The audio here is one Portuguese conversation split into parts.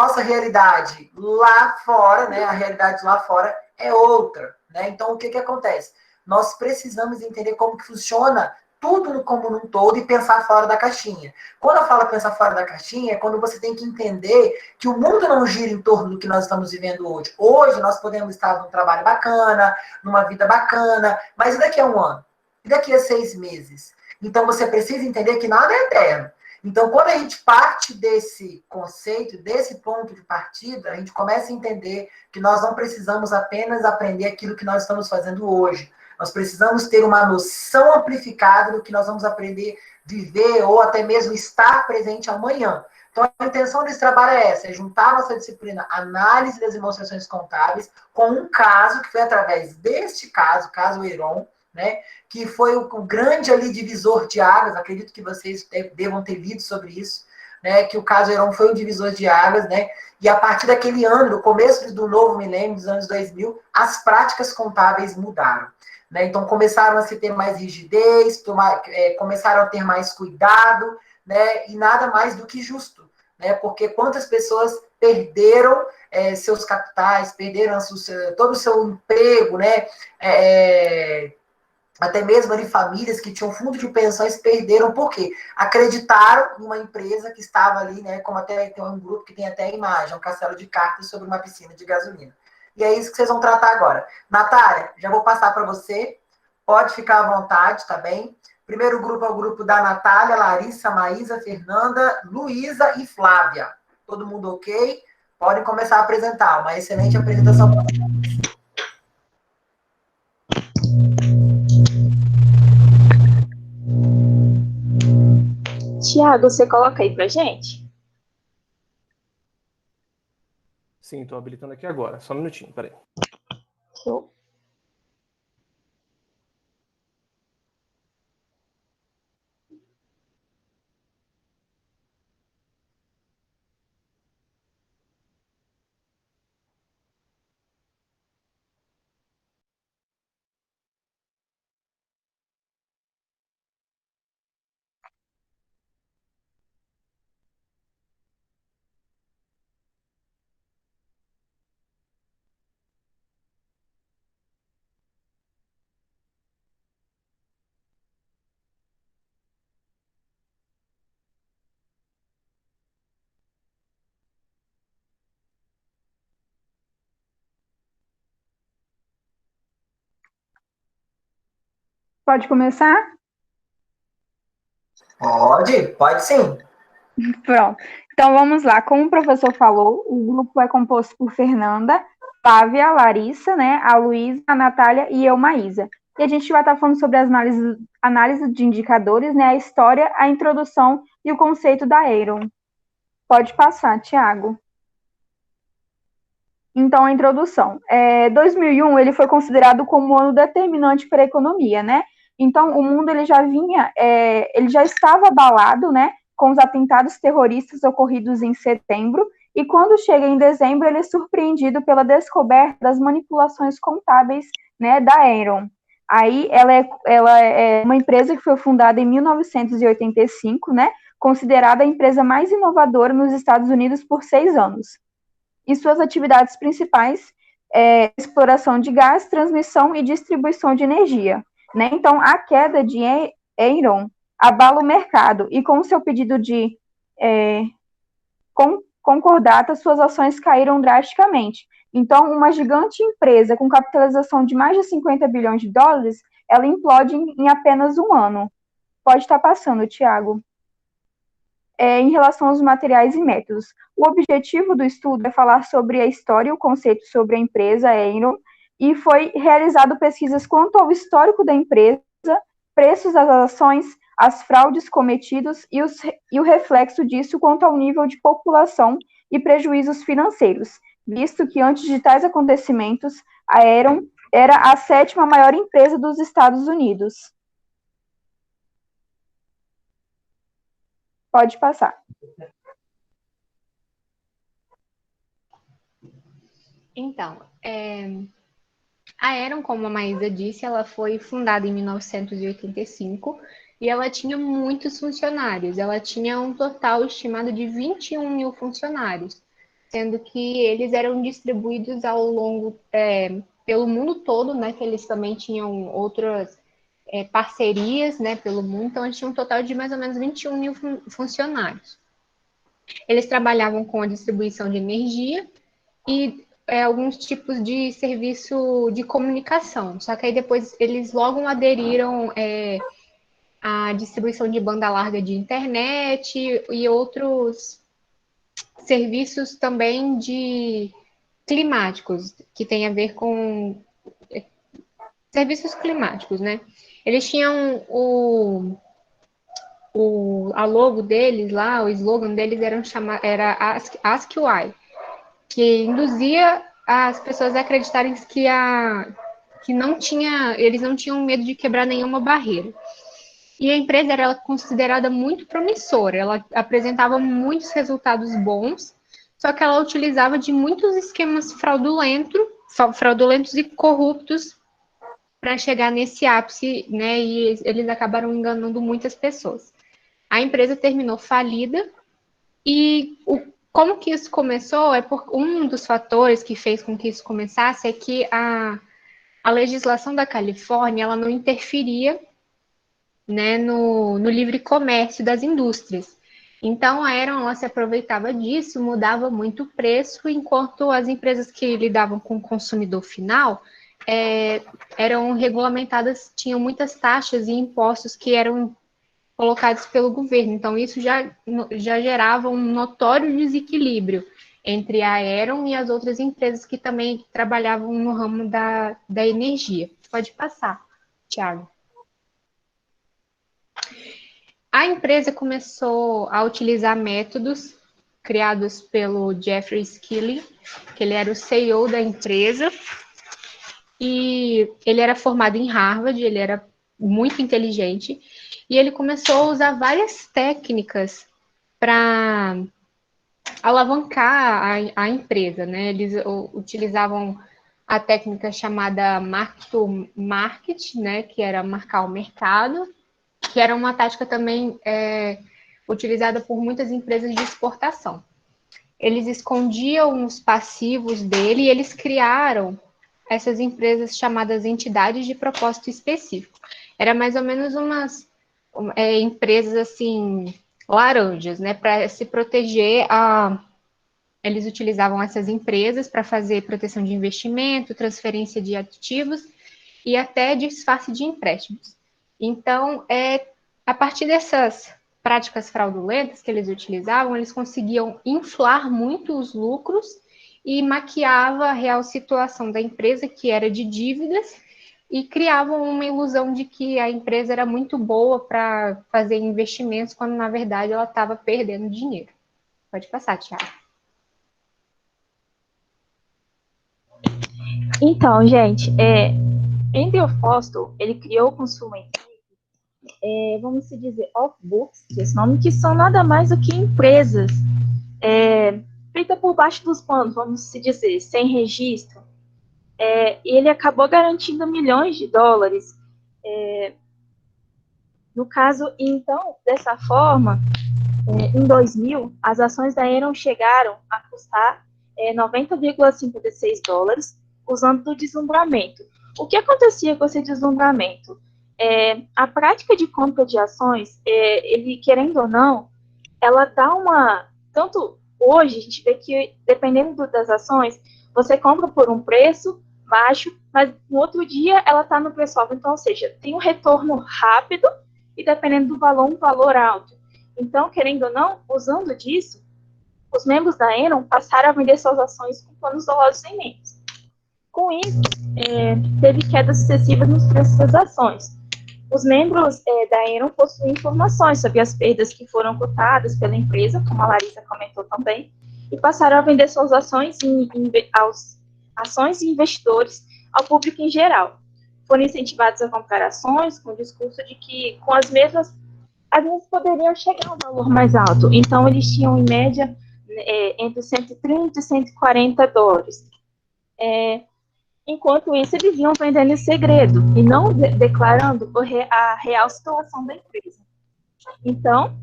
nossa realidade lá fora, né? A realidade lá fora é outra, né? Então, o que acontece? Nós precisamos entender como que funciona tudo como um todo e pensar fora da caixinha. Quando eu falo pensar fora da caixinha, é quando você tem que entender que o mundo não gira em torno do que nós estamos vivendo hoje. Hoje nós podemos estar num trabalho bacana, numa vida bacana, mas e daqui a um ano? E daqui a 6 meses? Então você precisa entender que nada é eterno. Então, quando a gente parte desse conceito, desse ponto de partida, a gente começa a entender que nós não precisamos apenas aprender aquilo que nós estamos fazendo hoje. Nós precisamos ter uma noção amplificada do que nós vamos aprender, viver ou até mesmo estar presente amanhã. Então, a intenção desse trabalho é essa, é juntar a nossa disciplina análise das demonstrações contábeis com um caso que foi através deste caso, caso Heron, né, que foi o grande ali divisor de águas, acredito que vocês devam ter lido sobre isso, né, que o caso Heron foi um divisor de águas, né, e a partir daquele ano, do começo do novo milênio, dos anos 2000, as práticas contábeis mudaram. Né? Então, começaram a se ter mais rigidez, começaram a ter mais cuidado, né? E nada mais do que justo, né? Porque quantas pessoas perderam seus capitais, perderam todo o seu emprego, né? Até mesmo ali famílias que tinham fundo de pensões perderam, por quê? Acreditaram em uma empresa que estava ali, né? Como até tem um grupo que tem até a imagem, um castelo de cartas sobre uma piscina de gasolina. E é isso que vocês vão tratar agora. Natália, já vou passar para você. Pode ficar à vontade, tá bem? Primeiro grupo é o grupo da Natália, Larissa, Maísa, Fernanda, Luísa e Flávia. Todo mundo ok? Podem começar a apresentar. Uma excelente apresentação. Tiago, você coloca aí pra gente? Sim, estou habilitando aqui agora. Só um minutinho, peraí. Show. Pode começar? Pode sim. Pronto. Então vamos lá. Como o professor falou, o grupo é composto por Fernanda, Flávia, Larissa, né, a Luísa, a Natália e eu, Maísa. E a gente vai estar falando sobre as análise de indicadores, né, a história, a introdução e o conceito da Aeron. Pode passar, Tiago. Então, a introdução. 2001, ele foi considerado como um ano determinante para a economia, né? Então, o mundo ele ele já estava abalado, né, com os atentados terroristas ocorridos em setembro, e quando chega em dezembro, ele é surpreendido pela descoberta das manipulações contábeis, né, da Enron. Aí, ela é uma empresa que foi fundada em 1985, né, considerada a empresa mais inovadora nos Estados Unidos por 6 anos. E suas atividades principais exploração de gás, transmissão e distribuição de energia. Né? Então, a queda de Enron abala o mercado e com o seu pedido de concordata, suas ações caíram drasticamente. Então, uma gigante empresa com capitalização de mais de 50 bilhões de dólares, ela implode em apenas um ano. Pode estar passando, Tiago. Em relação aos materiais e métodos. O objetivo do estudo é falar sobre a história e o conceito sobre a empresa Enron, e foi realizado pesquisas quanto ao histórico da empresa, preços das ações, as fraudes cometidas e o reflexo disso quanto ao nível de população e prejuízos financeiros, visto que antes de tais acontecimentos, a Enron era a 7ª maior empresa dos Estados Unidos. Pode passar. Então, a Aeron, como a Maísa disse, ela foi fundada em 1985 e ela tinha muitos funcionários. Ela tinha um total estimado de 21 mil funcionários. sendo que eles eram distribuídos ao longo, pelo mundo todo, né, que eles também tinham outras parcerias, né, pelo mundo, então eles tinham um total de mais ou menos 21 mil funcionários. Eles trabalhavam com a distribuição de energia e alguns tipos de serviço de comunicação, só que aí depois eles logo aderiram à distribuição de banda larga de internet e outros serviços também de climáticos, que tem a ver com serviços climáticos, né? Eles tinham a logo deles lá, o slogan deles era Ask Why, que induzia as pessoas a acreditarem que eles não tinham medo de quebrar nenhuma barreira. E a empresa era considerada muito promissora, ela apresentava muitos resultados bons, só que ela utilizava de muitos esquemas fraudulentos e corruptos para chegar nesse ápice, né? E eles acabaram enganando muitas pessoas. A empresa terminou falida e como que isso começou? Um dos fatores que fez com que isso começasse é que a legislação da Califórnia ela não interferia, né, no livre comércio das indústrias. Então, a Aeron ela se aproveitava disso, mudava muito o preço, enquanto as empresas que lidavam com o consumidor final eram regulamentadas, tinham muitas taxas e impostos que eram colocados pelo governo. Então, isso já gerava um notório desequilíbrio entre a Aeron e as outras empresas que também trabalhavam no ramo da energia. Pode passar, Thiago. A empresa começou a utilizar métodos criados pelo Jeffrey Skilling, que ele era o CEO da empresa, e ele era formado em Harvard, ele era muito inteligente, e ele começou a usar várias técnicas para alavancar a empresa, né? Eles utilizavam a técnica chamada market to market, né? Que era marcar o mercado, que era uma tática também utilizada por muitas empresas de exportação. Eles escondiam os passivos dele e eles criaram essas empresas chamadas entidades de propósito específico. Era mais ou menos umas empresas assim, laranjas, né? Para se proteger, eles utilizavam essas empresas para fazer proteção de investimento, transferência de ativos e até disfarce de empréstimos. Então, a partir dessas práticas fraudulentas que eles utilizavam, eles conseguiam inflar muito os lucros e maquiava a real situação da empresa, que era de dívidas, e criavam uma ilusão de que a empresa era muito boa para fazer investimentos, quando, na verdade, ela estava perdendo dinheiro. Pode passar, Thiago. Então, gente, Andrew Foster, ele criou o Consumer vamos se dizer, off-books, esse nome, que são nada mais do que empresas feitas por baixo dos panos, vamos se dizer, sem registro. E ele acabou garantindo milhões de dólares. No caso, então, dessa forma, em 2000, as ações da Enron chegaram a custar 90,56 dólares, usando do deslumbramento. O que acontecia com esse deslumbramento? A prática de compra de ações, ele, querendo ou não, ela dá tanto hoje, a gente vê que, dependendo das ações, você compra por um preço baixo, mas no outro dia ela está no preço alto. Então, ou seja, tem um retorno rápido e, dependendo do valor, um valor alto. Então, querendo ou não, usando disso, os membros da Enron passaram a vender suas ações com planos dolosos em mente. Com isso, teve quedas sucessivas nos preços das ações. Os membros da Enron possuem informações sobre as perdas que foram cotadas pela empresa, como a Larissa comentou também, e passaram a vender suas ações ações e investidores ao público em geral. Foram incentivados a comprar ações com o discurso de que, com as mesmas, às vezes poderiam chegar a um valor mais alto. Então, eles tinham, em média, entre 130 e 140 dólares. Enquanto isso, eles iam vendendo em segredo e não declarando a real situação da empresa. Então,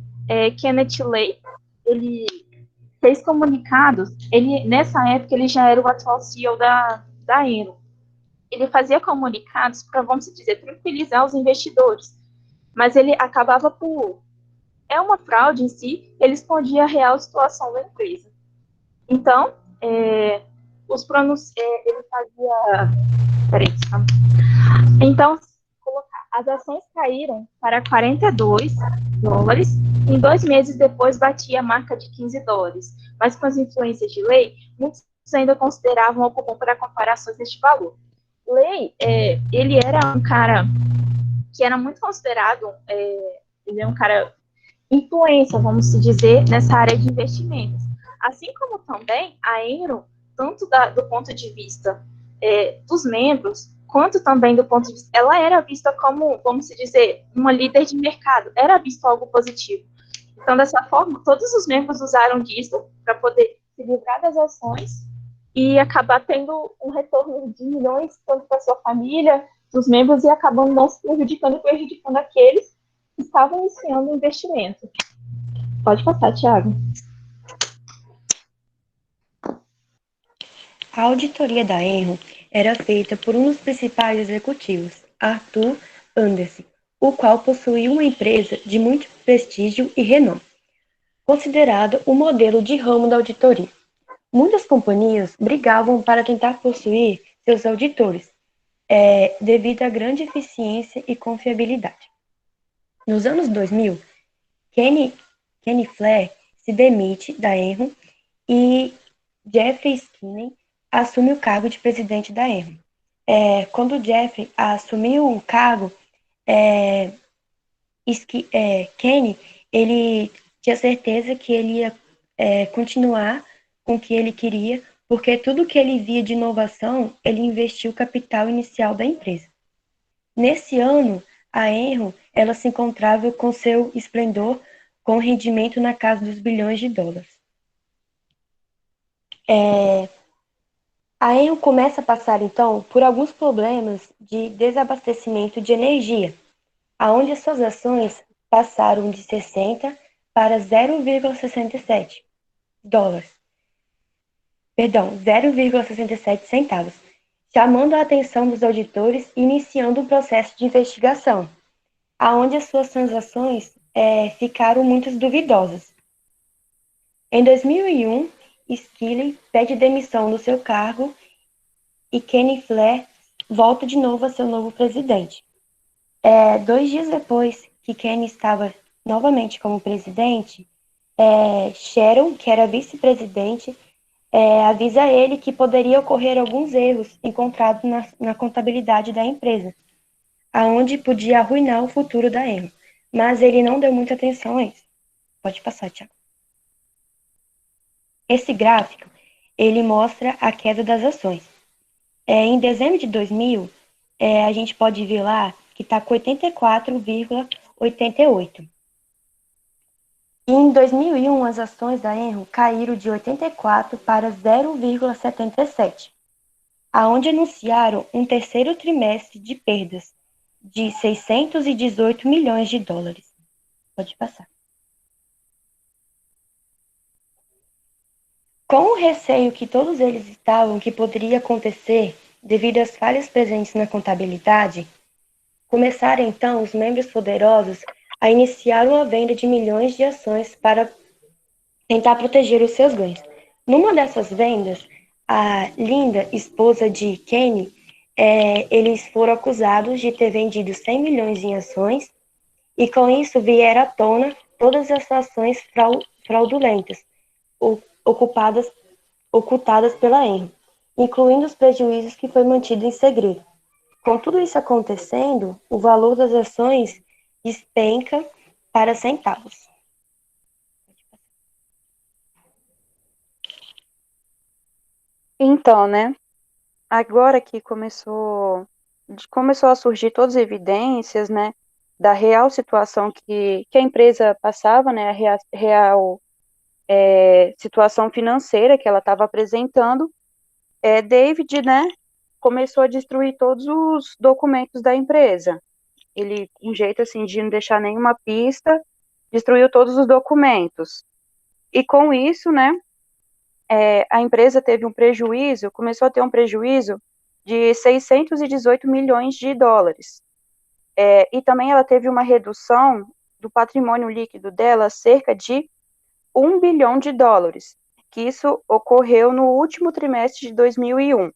Kenneth Lay, ele fez comunicados. Ele, nessa época, ele já era o atual CEO da Enron. Ele fazia comunicados para, vamos dizer, tranquilizar os investidores, mas ele acabava por... É uma fraude em si, ele escondia a real situação da empresa. Então, ele fazia... Peraí, desculpa. Então, as ações caíram para $42, em 2 meses depois batia a marca de $15, mas com as influências de lei, muitos ainda consideravam algo bom para comparações deste valor. Lei, ele era um cara que era muito considerado, ele é um cara influência, vamos dizer, nessa área de investimentos. Assim como também a Enron, tanto do ponto de vista dos membros, quanto também do ponto de vista, ela era vista como, vamos dizer, uma líder de mercado, era visto algo positivo. Então, dessa forma, todos os membros usaram disso para poder se livrar das ações e acabar tendo um retorno de milhões, tanto para sua família, dos membros, e acabando não se prejudicando aqueles que estavam iniciando o investimento. Pode passar, Thiago. A auditoria da Enron era feita por um dos principais executivos, Arthur Andersen, o qual possuía uma empresa de muito prestígio e renome, considerada o modelo de ramo da auditoria. Muitas companhias brigavam para tentar possuir seus auditores, devido à grande eficiência e confiabilidade. Nos anos 2000, Kenny Flare se demite da Enron e Jeffrey Skinner assume o cargo de presidente da Enron. Quando Jeffrey assumiu o cargo, Kenny, ele tinha certeza que ele ia continuar com o que ele queria, porque tudo que ele via de inovação, ele investiu o capital inicial da empresa. Nesse ano, a Enron, ela se encontrava com seu esplendor, com rendimento na casa dos bilhões de dólares. A Enron começa a passar, então, por alguns problemas de desabastecimento de energia, aonde as suas ações passaram de 60 para 0,67 centavos, chamando a atenção dos auditores e iniciando um processo de investigação, aonde as suas transações ficaram muito duvidosas. Em 2001, Skilley pede demissão do seu cargo e Kenny Flare volta de novo a ser o novo presidente. 2 dias depois que Kenny estava novamente como presidente, Sharon, que era vice-presidente, avisa a ele que poderia ocorrer alguns erros encontrados na contabilidade da empresa, aonde podia arruinar o futuro da Enron, mas ele não deu muita atenção a isso. Pode passar, Thiago. Esse gráfico, ele mostra a queda das ações. Em dezembro de 2000, a gente pode ver lá que está com 84,88. Em 2001, as ações da Enron caíram de 84 para 0,77, aonde anunciaram um terceiro trimestre de perdas de 618 milhões de dólares. Pode passar. Com o receio que todos eles estavam que poderia acontecer devido às falhas presentes na contabilidade, começaram então os membros poderosos a iniciar uma venda de milhões de ações para tentar proteger os seus ganhos. Numa dessas vendas, a Linda, esposa de Kenny, eles foram acusados de ter vendido 100 milhões em ações e com isso vieram à tona todas as ações fraudulentas ocultadas pela Enron, incluindo os prejuízos que foi mantido em segredo. Com tudo isso acontecendo, o valor das ações despenca para centavos. Então, né? Agora que começou a surgir todas as evidências, né, da real situação que a empresa passava, né, a real situação financeira que ela estava apresentando, David, né, começou a destruir todos os documentos da empresa. Ele, um jeito assim de não deixar nenhuma pista, destruiu todos os documentos. E com isso, né, a empresa teve um prejuízo, começou a ter um prejuízo de 618 milhões de dólares. E também ela teve uma redução do patrimônio líquido dela, cerca de 1 bilhão de dólares, que isso ocorreu no último trimestre de 2001.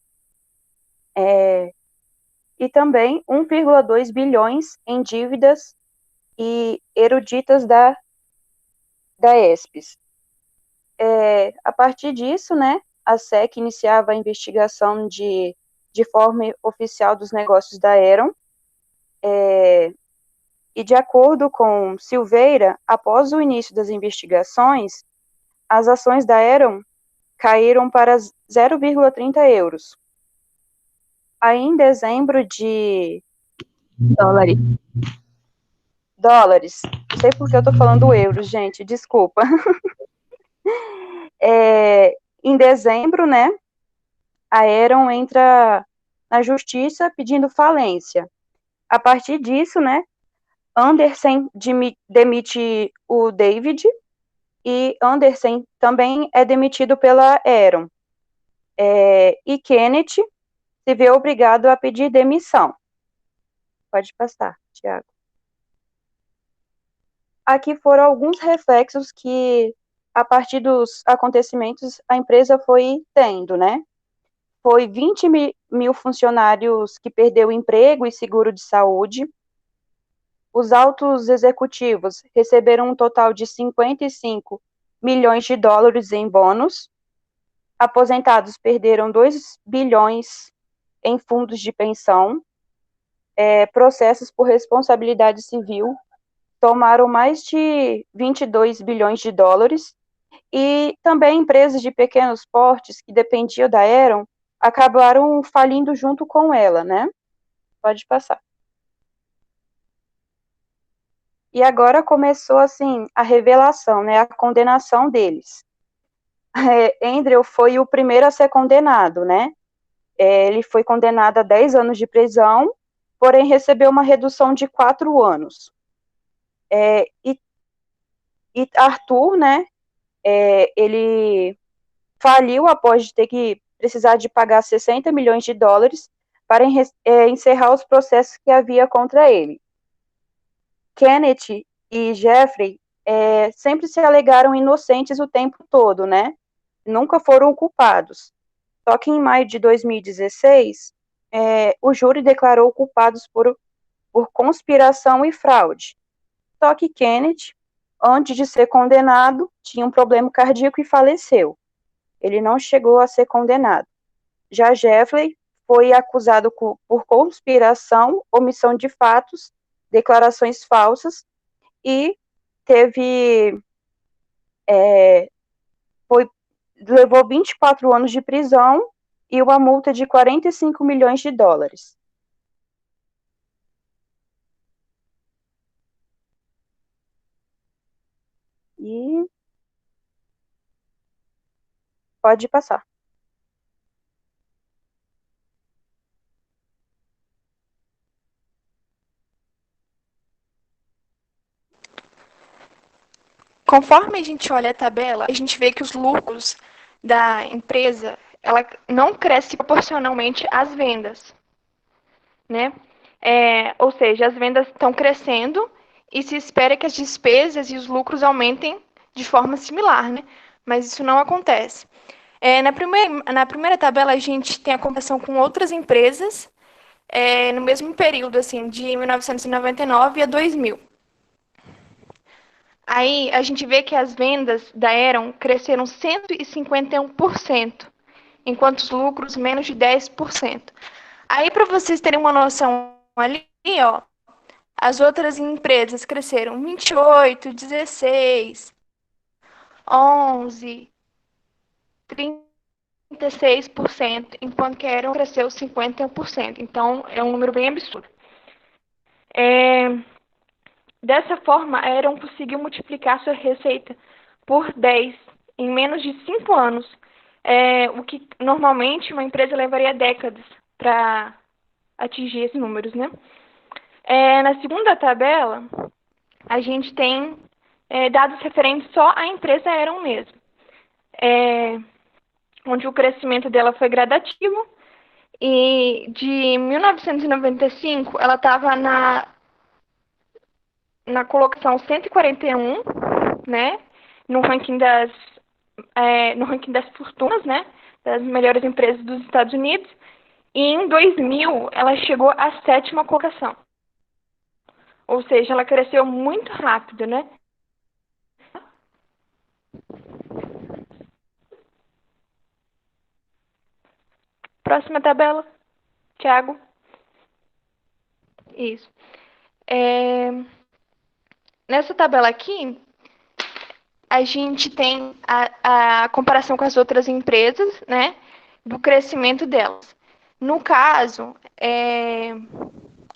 E também 1,2 bilhões em dívidas e eruditas da ESPES. A partir disso, né, a SEC iniciava a investigação de forma oficial dos negócios da Aeron, e de acordo com Silveira, após o início das investigações, as ações da Aeron caíram para 0,30 euros. Aí, em dezembro de... Dólares. Não sei por que eu tô falando euros, gente, desculpa. Em dezembro, né, a Aeron entra na justiça pedindo falência. A partir disso, né, Andersen demite o David e Andersen também é demitido pela Aeron. E Kenneth se vê obrigado a pedir demissão. Pode passar, Tiago. Aqui foram alguns reflexos que, a partir dos acontecimentos, a empresa foi tendo, né? Foi 20 mil funcionários que perdeu o emprego e seguro de saúde. Os altos executivos receberam um total de 55 milhões de dólares em bônus. Aposentados perderam 2 bilhões em fundos de pensão. Processos por responsabilidade civil tomaram mais de 22 bilhões de dólares, e também empresas de pequenos portes que dependiam da Aeron acabaram falindo junto com ela, né? Pode passar. E agora começou, assim, a revelação, né, a condenação deles. Andrew foi o primeiro a ser condenado, né? Ele foi condenado a 10 anos de prisão, porém recebeu uma redução de 4 anos. E Arthur, né, ele faliu após de ter que precisar de pagar 60 milhões de dólares para encerrar os processos que havia contra ele. Kenneth e Jeffrey sempre se alegaram inocentes o tempo todo, né? Nunca foram culpados. Só que em maio de 2016, o júri declarou culpados por conspiração e fraude. Só que Kenneth, antes de ser condenado, tinha um problema cardíaco e faleceu. Ele não chegou a ser condenado. Já Jeffrey foi acusado por conspiração, omissão de fatos, declarações falsas, e levou 24 anos de prisão e uma multa de 45 milhões de dólares. E pode passar. Conforme a gente olha a tabela, a gente vê que os lucros da empresa, ela não cresce proporcionalmente às vendas, né? Ou seja, as vendas estão crescendo e se espera que as despesas e os lucros aumentem de forma similar, né? Mas isso não acontece. Na primeira tabela, a gente tem a comparação com outras empresas no mesmo período, assim, de 1999 a 2000. Aí a gente vê que as vendas da Aeron cresceram 151%, enquanto os lucros menos de 10%. Aí, para vocês terem uma noção ali, ó, as outras empresas cresceram 28%, 16%, 11%, 36%, enquanto que a Aeron cresceu 51%. Então, é um número bem absurdo. Dessa forma, a Aeron conseguiu multiplicar sua receita por 10 em menos de 5 anos, o que normalmente uma empresa levaria décadas para atingir esses números, né? Na segunda tabela, a gente tem dados referentes só à empresa Aeron mesmo. onde o crescimento dela foi gradativo. E de 1995, ela estava na colocação 141, né, no ranking das fortunas, né, das melhores empresas dos Estados Unidos. E em 2000, ela chegou à 7ª colocação. Ou seja, ela cresceu muito rápido, né? Próxima tabela, Thiago. Isso. Nessa tabela aqui, a gente tem a comparação com as outras empresas, né? Do crescimento delas. No caso,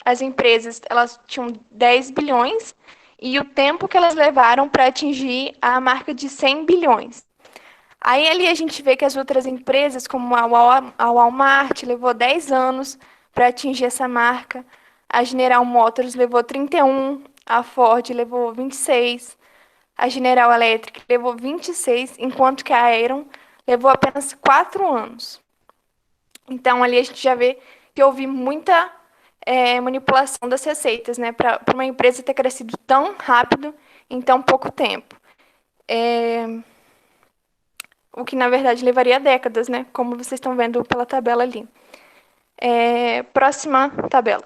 as empresas, elas tinham 10 bilhões e o tempo que elas levaram para atingir a marca de 100 bilhões. Aí ali a gente vê que as outras empresas, como a Walmart, levou 10 anos para atingir essa marca. A General Motors levou 31, a Ford levou 26, a General Electric levou 26, enquanto que a Aeron levou apenas 4 anos. Então ali a gente já vê que houve muita manipulação das receitas, né, para uma empresa ter crescido tão rápido em tão pouco tempo. O que, na verdade, levaria décadas, né? Como vocês estão vendo pela tabela ali. Próxima tabela.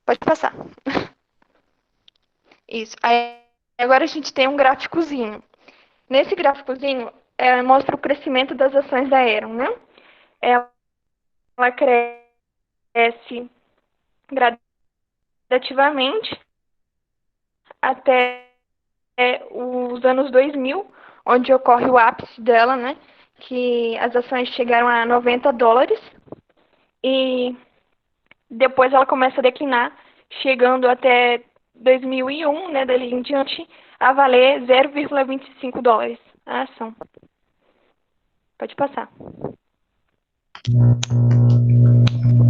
Pode passar. Isso. Aí, agora a gente tem um gráficozinho. Nesse gráficozinho, mostra o crescimento das ações da Aeron, né? Ela cresce gradativamente até os anos 2000, onde ocorre o ápice dela, né? Que as ações chegaram a $90 e depois ela começa a declinar, chegando até 2001, né? Dali em diante, a valer $0,25 a ação. Pode passar.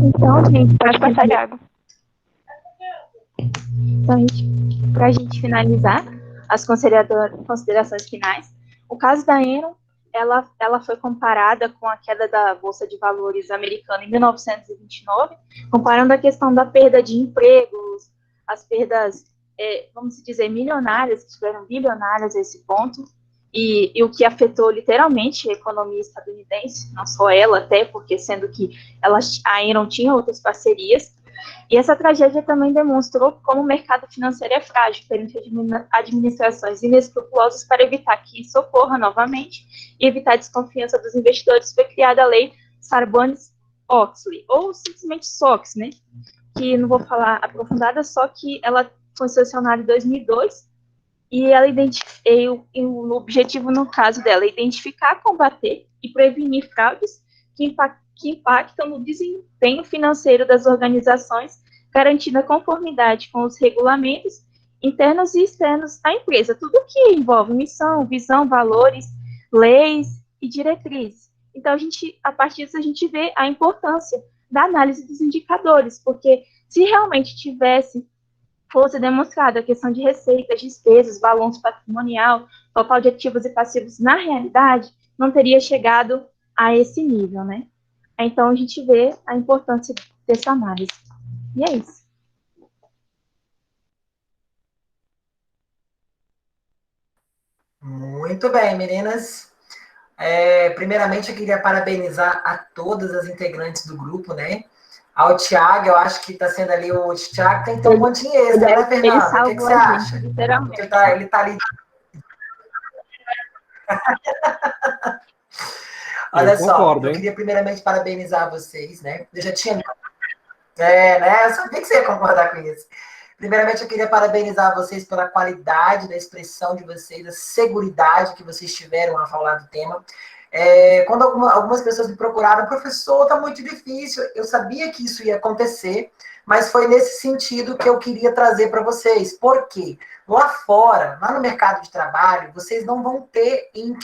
Então, gente, Pode passar, Thiago. Então, para a gente finalizar as considerações finais, o caso da Enron, ela foi comparada com a queda da Bolsa de Valores americana em 1929, comparando a questão da perda de empregos, as perdas, vamos dizer, milionárias, que tiveram bilionárias a esse ponto, e o que afetou literalmente a economia estadunidense, não só ela até, porque sendo que a Enron tinha outras parcerias. E essa tragédia também demonstrou como o mercado financeiro é frágil perante administrações inescrupulosas. Para evitar que isso ocorra novamente e evitar a desconfiança dos investidores, foi criada a lei Sarbanes-Oxley, ou simplesmente SOX, né? Que não vou falar aprofundada, só que ela foi sancionada em 2002 e ela o objetivo, no caso dela, é identificar, combater e prevenir fraudes que impactam no desempenho financeiro das organizações, garantindo a conformidade com os regulamentos internos e externos da empresa, tudo que envolve missão, visão, valores, leis e diretrizes. Então, a partir disso, a gente vê a importância da análise dos indicadores, porque se realmente fosse demonstrada a questão de receitas, despesas, balanço patrimonial, total de ativos e passivos, na realidade, não teria chegado a esse nível, né? Então, a gente vê a importância dessa análise. E é isso. Muito bem, meninas. Primeiramente, eu queria parabenizar a todas as integrantes do grupo, né? Ao Thiago, eu acho que está sendo ali o Thiago, tem que ter um pontinho extra, né, Fernanda? O que você acha? Literalmente. Ele tá ali. Olha só, eu queria primeiramente parabenizar vocês, né? Eu já tinha. Né? Eu sabia que você ia concordar com isso. Primeiramente, eu queria parabenizar vocês pela qualidade da expressão de vocês, a seguridade que vocês tiveram a falar do tema. Quando algumas pessoas me procuraram, professor, está muito difícil. Eu sabia que isso ia acontecer, mas foi nesse sentido que eu queria trazer para vocês. Por quê? Lá fora, lá no mercado de trabalho, vocês não vão ter em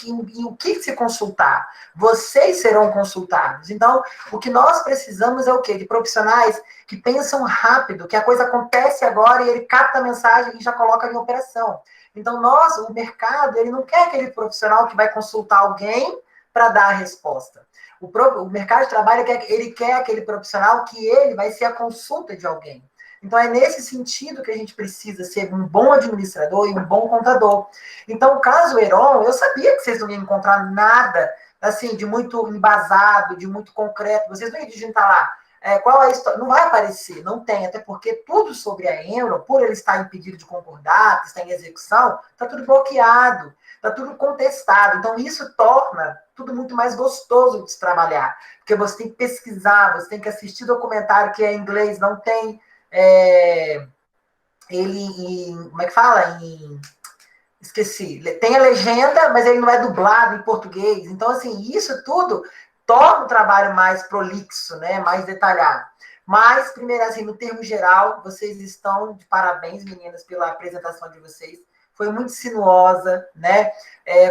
o que se consultar. Vocês serão consultados. Então, o que nós precisamos é o quê? De profissionais que pensam rápido, que a coisa acontece agora e ele capta a mensagem e já coloca em operação. Então, o mercado, ele não quer aquele profissional que vai consultar alguém para dar a resposta. O mercado de trabalho, ele quer aquele profissional que ele vai ser a consulta de alguém. Então, é nesse sentido que a gente precisa ser um bom administrador e um bom contador. Então, o caso Heron, eu sabia que vocês não iam encontrar nada, assim, de muito embasado, de muito concreto. Vocês não iam digitar lá. Qual é a história? Não vai aparecer, não tem, até porque tudo sobre a Enron, por ele estar impedido de concordar, está em execução, está tudo bloqueado, está tudo contestado. Então, isso torna tudo muito mais gostoso de se trabalhar, porque você tem que pesquisar, você tem que assistir documentário que é em inglês, não tem como é que fala? Esqueci. Tem a legenda, mas ele não é dublado em português. Então, assim, isso tudo torna o trabalho mais prolixo, né? Mais detalhado. Mas, primeiro, assim, no termo geral, vocês estão de parabéns, meninas, pela apresentação de vocês. Foi muito sinuosa, né?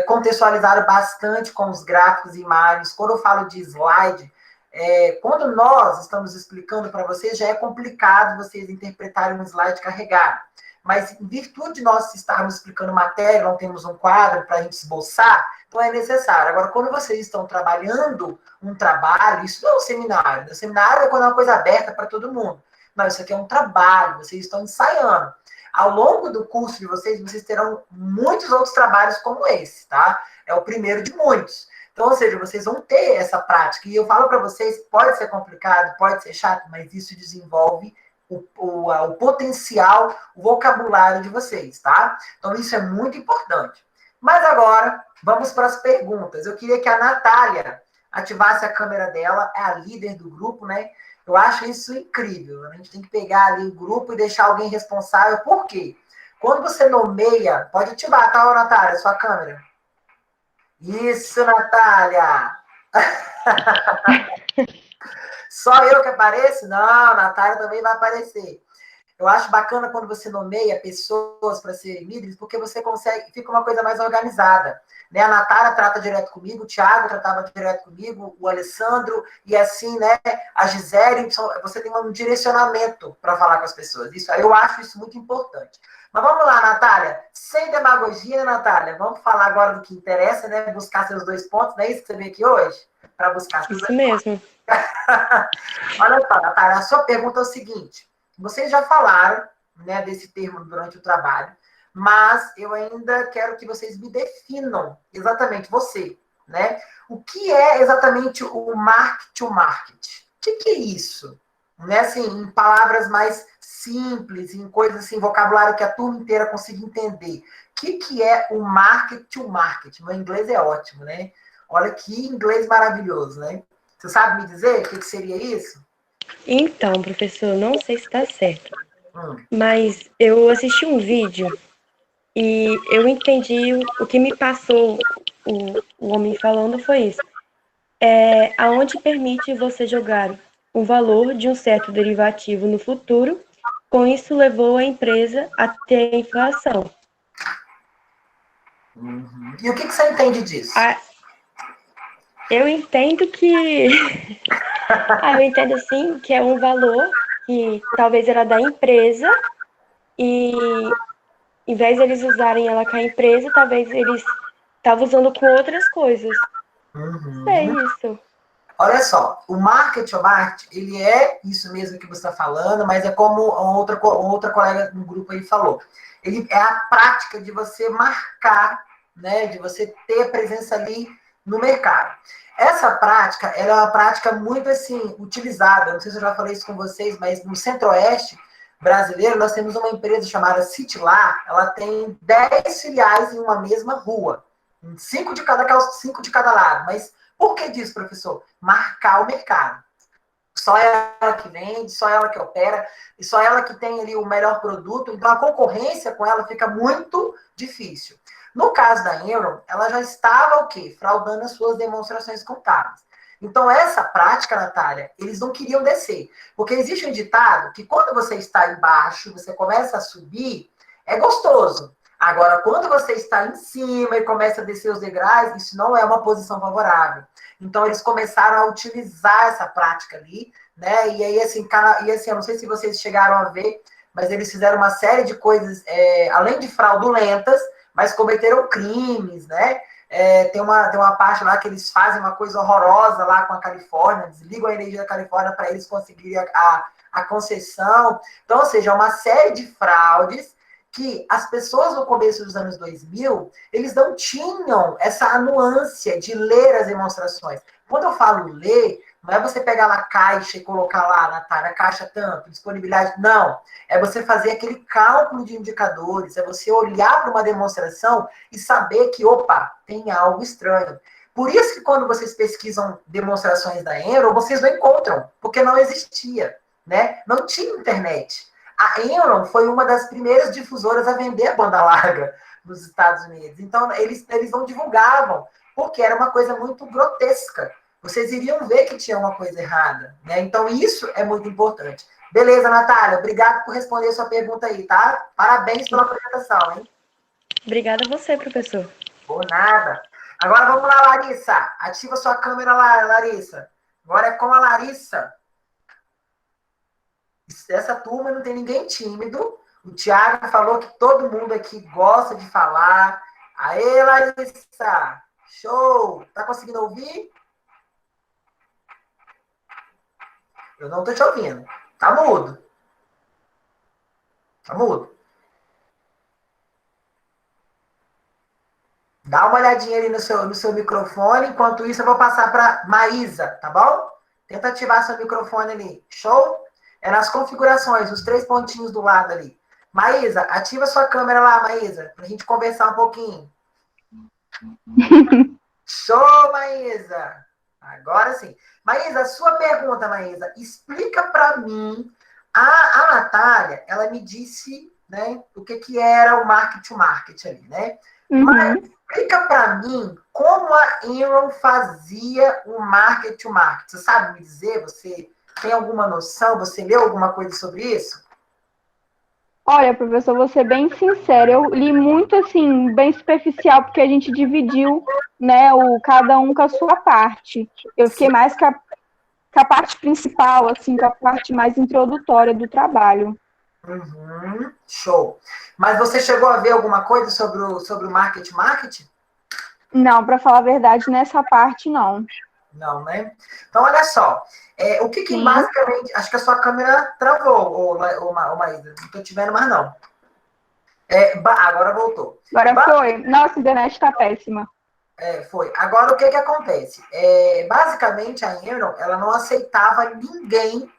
Contextualizaram bastante com os gráficos e imagens. Quando eu falo de slide, quando nós estamos explicando para vocês, já é complicado vocês interpretarem um slide carregado. Mas, em virtude de nós estarmos explicando matéria, não temos um quadro para a gente esboçar, então é necessário. Agora, quando vocês estão trabalhando um trabalho, isso não é um seminário. O seminário é quando é uma coisa aberta para todo mundo. Não, isso aqui é um trabalho, vocês estão ensaiando. Ao longo do curso de vocês terão muitos outros trabalhos como esse, tá? É o primeiro de muitos. Então, ou seja, vocês vão ter essa prática. E eu falo para vocês, pode ser complicado, pode ser chato, mas isso desenvolve o potencial, o vocabulário de vocês, tá? Então, isso é muito importante. Mas agora, vamos para as perguntas. Eu queria que a Natália ativasse a câmera dela, é a líder do grupo, né? Eu acho isso incrível. A gente tem que pegar ali o grupo e deixar alguém responsável. Por quê? Quando você nomeia, pode ativar, tá, Natália, sua câmera? Isso, Natália! Só eu que apareço? Não, a Natália também vai aparecer. Eu acho bacana quando você nomeia pessoas para serem líderes, porque você consegue, fica uma coisa mais organizada. Né? A Natália trata direto comigo, o Thiago tratava direto comigo, o Alessandro, e assim, né? A Gisele, você tem um direcionamento para falar com as pessoas. Eu acho isso muito importante. Mas vamos lá, Natália. Sem demagogia, né, Natália? Vamos falar agora do que interessa, né? Buscar seus 2 pontos, não é isso que você veio aqui hoje? Para buscar seus 2 pontos. Isso mesmo. Olha só, Natália, a sua pergunta é o seguinte. Vocês já falaram, né, desse termo durante o trabalho, mas eu ainda quero que vocês me definam exatamente você, né? O que é exatamente o market to market? O que é isso? Né, assim, em palavras mais simples, em coisas assim, vocabulário que a turma inteira consiga entender. O que é o market to market? Meu inglês é ótimo, né? Olha que inglês maravilhoso, né? Você sabe me dizer o que seria isso? Então, professor, não sei se está certo, mas eu assisti um vídeo e eu entendi o que me passou o homem falando foi isso. Aonde permite você jogar o valor de um certo derivativo no futuro, com isso levou a empresa a ter a inflação. Uhum. E o que você entende disso? Eu entendo que... eu entendo, assim, que é um valor que talvez era da empresa e, em vez de eles usarem ela com a empresa, talvez eles estavam usando com outras coisas. Uhum. É isso. Olha só, o market to market, ele é isso mesmo que você está falando, mas é como outra colega no grupo aí falou. Ele é a prática de você marcar, né, de você ter presença ali no mercado. Essa prática, ela é uma prática muito, assim, utilizada. Não sei se eu já falei isso com vocês, mas no Centro-Oeste brasileiro, nós temos uma empresa chamada Citilar. Ela tem 10 filiais em uma mesma rua. 5 de cada lado. Mas por que disso, professor? Marcar o mercado. Só ela que vende, só ela que opera, e só ela que tem ali o melhor produto. Então, a concorrência com ela fica muito difícil. No caso da Enron, ela já estava o quê? Fraudando as suas demonstrações contábeis. Então, essa prática, Natália, eles não queriam descer. Porque existe um ditado que quando você está embaixo, você começa a subir, é gostoso. Agora, quando você está em cima e começa a descer os degraus, isso não é uma posição favorável. Então, eles começaram a utilizar essa prática ali, né? E aí, assim, eu não sei se vocês chegaram a ver, mas eles fizeram uma série de coisas, além de fraudulentas, mas cometeram crimes, né? Tem uma parte lá que eles fazem uma coisa horrorosa lá com a Califórnia, desligam a energia da Califórnia para eles conseguirem a concessão. Então, ou seja, uma série de fraudes que as pessoas no começo dos anos 2000, eles não tinham essa anuância de ler as demonstrações. Quando eu falo ler, não é você pegar lá a caixa e colocar lá, na caixa tanto, disponibilidade, não. É você fazer aquele cálculo de indicadores, é você olhar para uma demonstração e saber que, opa, tem algo estranho. Por isso que quando vocês pesquisam demonstrações da Enron, vocês não encontram, porque não existia, né? Não tinha internet. A Enron foi uma das primeiras difusoras a vender a banda larga nos Estados Unidos. Então, eles não divulgavam, porque era uma coisa muito grotesca. Vocês iriam ver que tinha uma coisa errada, né? Então, isso é muito importante. Beleza, Natália? Obrigado por responder a sua pergunta aí, tá? Parabéns pela apresentação, hein? Obrigada a você, professor. Por nada. Agora vamos lá, Larissa. Ativa sua câmera lá, Larissa. Agora é com a Larissa. Essa turma não tem ninguém tímido. O Thiago falou que todo mundo aqui gosta de falar. Aê, Larissa! Show! Tá conseguindo ouvir? Eu não tô te ouvindo. Tá mudo. Tá mudo. Dá uma olhadinha ali no seu microfone. Enquanto isso, eu vou passar para Maísa, tá bom? Tenta ativar seu microfone ali. Show? É nas configurações, os 3 pontinhos do lado ali. Maísa, ativa sua câmera lá, Maísa, pra gente conversar um pouquinho. Show, Maísa! Agora sim. Maísa, sua pergunta, Maísa. Explica para mim. A Natália, ela me disse, né, o que era o market to market ali, né? Uhum. Mas explica para mim como a Enron fazia o market to market. Você sabe me dizer? Você tem alguma noção? Você leu alguma coisa sobre isso? Olha, professor, vou ser bem sincera, eu li muito, assim, bem superficial, porque a gente dividiu, né, cada um com a sua parte. Eu fiquei mais com a parte principal, assim, com a parte mais introdutória do trabalho. Uhum, show. Mas você chegou a ver alguma coisa sobre o market to market? Não, para falar a verdade, nessa parte, não. Não, né? Então, olha só. O que Sim. basicamente... Acho que a sua câmera travou, Maísa. Não estou te vendo mais, não. Agora voltou. Agora foi. Nossa, a internet está péssima. Foi. Agora, o que acontece? Basicamente, a Enron, ela não aceitava ninguém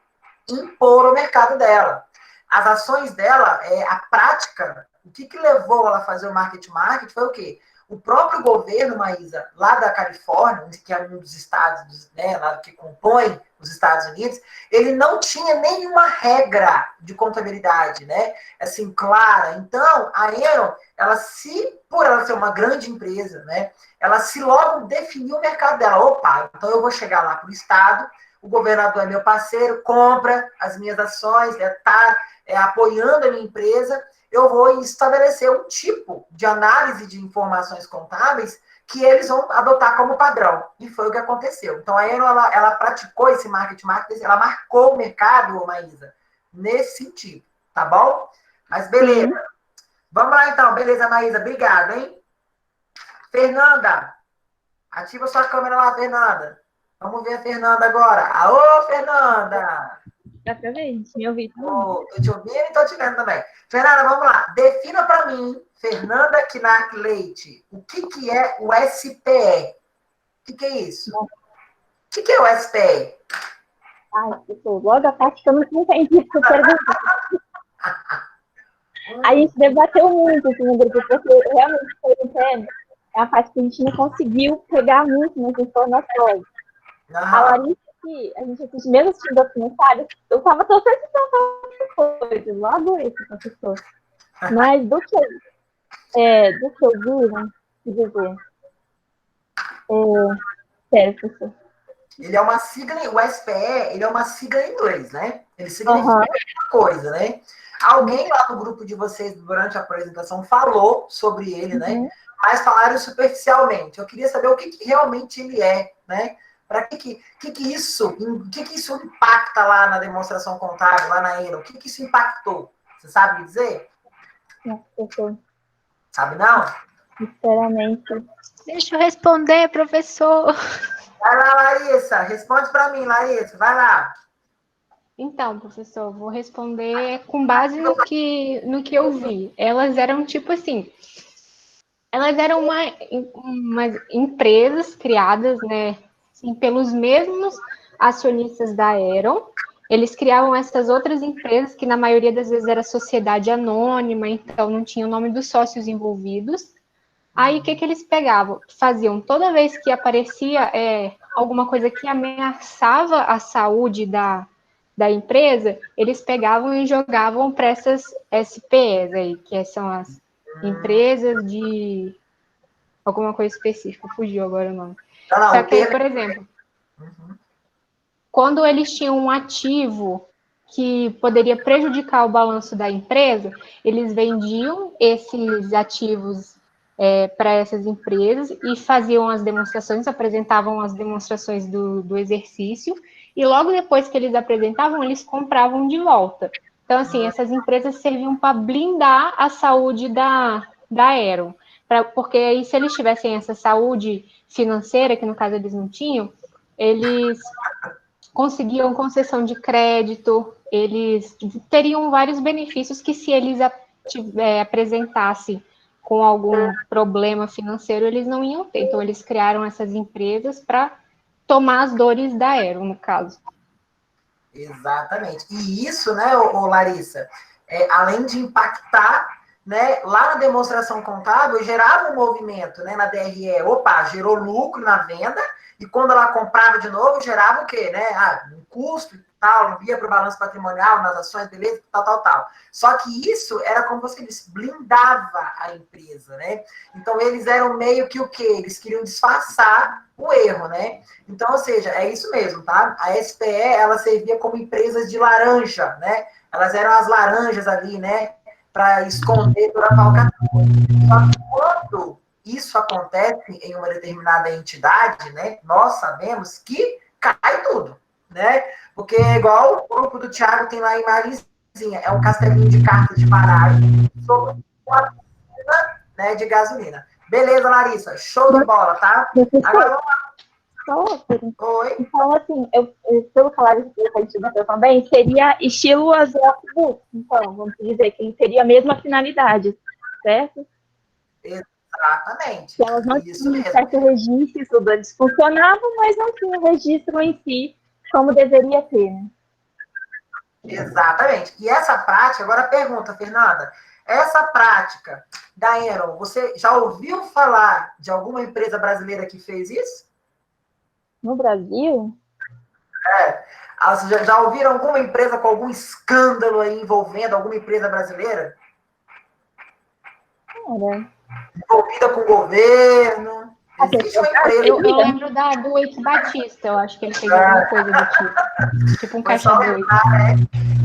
impor o mercado dela. As ações dela, a prática, o que levou ela a fazer o market to market foi o quê? O próprio governo, Maísa, lá da Califórnia, que é um dos estados, né, lá que compõe os Estados Unidos, ele não tinha nenhuma regra de contabilidade, né? Assim, clara. Então, a Enron, por ela ser uma grande empresa, né, ela se logo definiu o mercado dela. Opa, então eu vou chegar lá para o estado, o governador é meu parceiro, compra as minhas ações, está apoiando a minha empresa, eu vou estabelecer um tipo de análise de informações contábeis que eles vão adotar como padrão. E foi o que aconteceu. Então, a Enron, ela praticou esse market, ela marcou o mercado, Maísa, nesse sentido, tá bom? Mas beleza. Sim. Vamos lá, então. Beleza, Maísa. Obrigado, hein? Fernanda, ativa sua câmera lá, Fernanda. Vamos ver a Fernanda agora. Alô, Fernanda! Dá pra ver, gente? Me ouvir? Tô te ouvindo e tô te vendo também. Fernanda, vamos lá. Defina para mim, Fernanda Knack Leite, o que é o SPE? O que é isso? O que é o SPE? Ai, pessoal, logo a parte que eu não entendi essa pergunta. A gente debateu muito assim, no grupo, porque realmente foi é a parte que a gente não conseguiu pegar muito nas informações. A Larissa, que a gente assiste, mesmo assistindo documentários, eu estava tão precisando coisa, eu adorei esse professor. Mas do que eu vi, né, dizer, sério, professor. Ele é uma sigla, o SPE, ele é uma sigla em inglês, né? Ele significa uma coisa, né? Alguém lá no grupo de vocês, durante a apresentação, falou sobre ele, né? Mas falaram superficialmente. Eu queria saber o que realmente ele é, né? Para que isso impacta lá na demonstração contábil, lá na Enron? O que isso impactou? Você sabe me dizer? Não, professor. Sabe não? Sinceramente. Deixa eu responder, professor. Vai lá, Larissa. Responde para mim, Larissa. Vai lá. Então, professor, vou responder com base no que eu vi. Elas eram tipo assim, elas eram umas empresas criadas, né, assim, pelos mesmos acionistas da Aeron. Eles criavam essas outras empresas que na maioria das vezes era sociedade anônima, então não tinha o nome dos sócios envolvidos. Aí o que eles pegavam? Faziam toda vez que aparecia alguma coisa que ameaçava a saúde da empresa, eles pegavam e jogavam para essas SPEs aí, que são as empresas de alguma coisa específica, fugiu agora o nome. Não, Só o que aí, termo... por exemplo, quando eles tinham um ativo que poderia prejudicar o balanço da empresa, eles vendiam esses ativos para essas empresas e faziam as demonstrações, apresentavam as demonstrações do exercício, e logo depois que eles apresentavam, eles compravam de volta. Então, assim, essas empresas serviam para blindar a saúde da Aeron, porque aí, se eles tivessem essa saúde financeira, que no caso eles não tinham, eles conseguiam concessão de crédito, eles teriam vários benefícios que, se eles apresentassem com algum problema financeiro, eles não iam ter. Então, eles criaram essas empresas para tomar as dores da Aero, no caso. Exatamente. E isso, né, Larissa, além de impactar, né, lá na demonstração contábil, gerava um movimento, né, na DRE. Opa, gerou lucro na venda, e quando ela comprava de novo, gerava o quê, né? Um custo e tal, via para o balanço patrimonial, nas ações, beleza, tal. Só que isso era, como você disse, blindava a empresa, né? Então, eles eram meio que o quê? Eles queriam disfarçar o erro, né? Então, ou seja, é isso mesmo, tá? A SPE, ela servia como empresas de laranja, né? Elas eram as laranjas ali, né? Para esconder toda a falcatrua. Só que quando isso acontece em uma determinada entidade, né? Nós sabemos que cai tudo, né? Porque é igual o grupo do Thiago tem lá a imagenzinha, é um castelinho de cartas de baralho sobre uma piscina, né, de gasolina. Beleza, Larissa, show de bola, tá? Agora vamos lá. Oi. Então, assim, pelo salário que a gente bateu também, seria estilo as Book. Então, vamos dizer que ele teria a mesma finalidade, certo? Exatamente. Que elas não tinham certo registro, tudo, eles funcionavam, mas não tinham registro em si como deveria ter, né? Exatamente. E essa prática, agora a pergunta, Fernanda, essa prática da Enron, você já ouviu falar de alguma empresa brasileira que fez isso? No Brasil? Já ouviram alguma empresa com algum escândalo aí envolvendo alguma empresa brasileira? Envolvida com o governo? Existe uma empresa. Eu lembro do Eike Batista, eu acho que ele fez alguma coisa do tipo. Tipo um caixa 2. Né?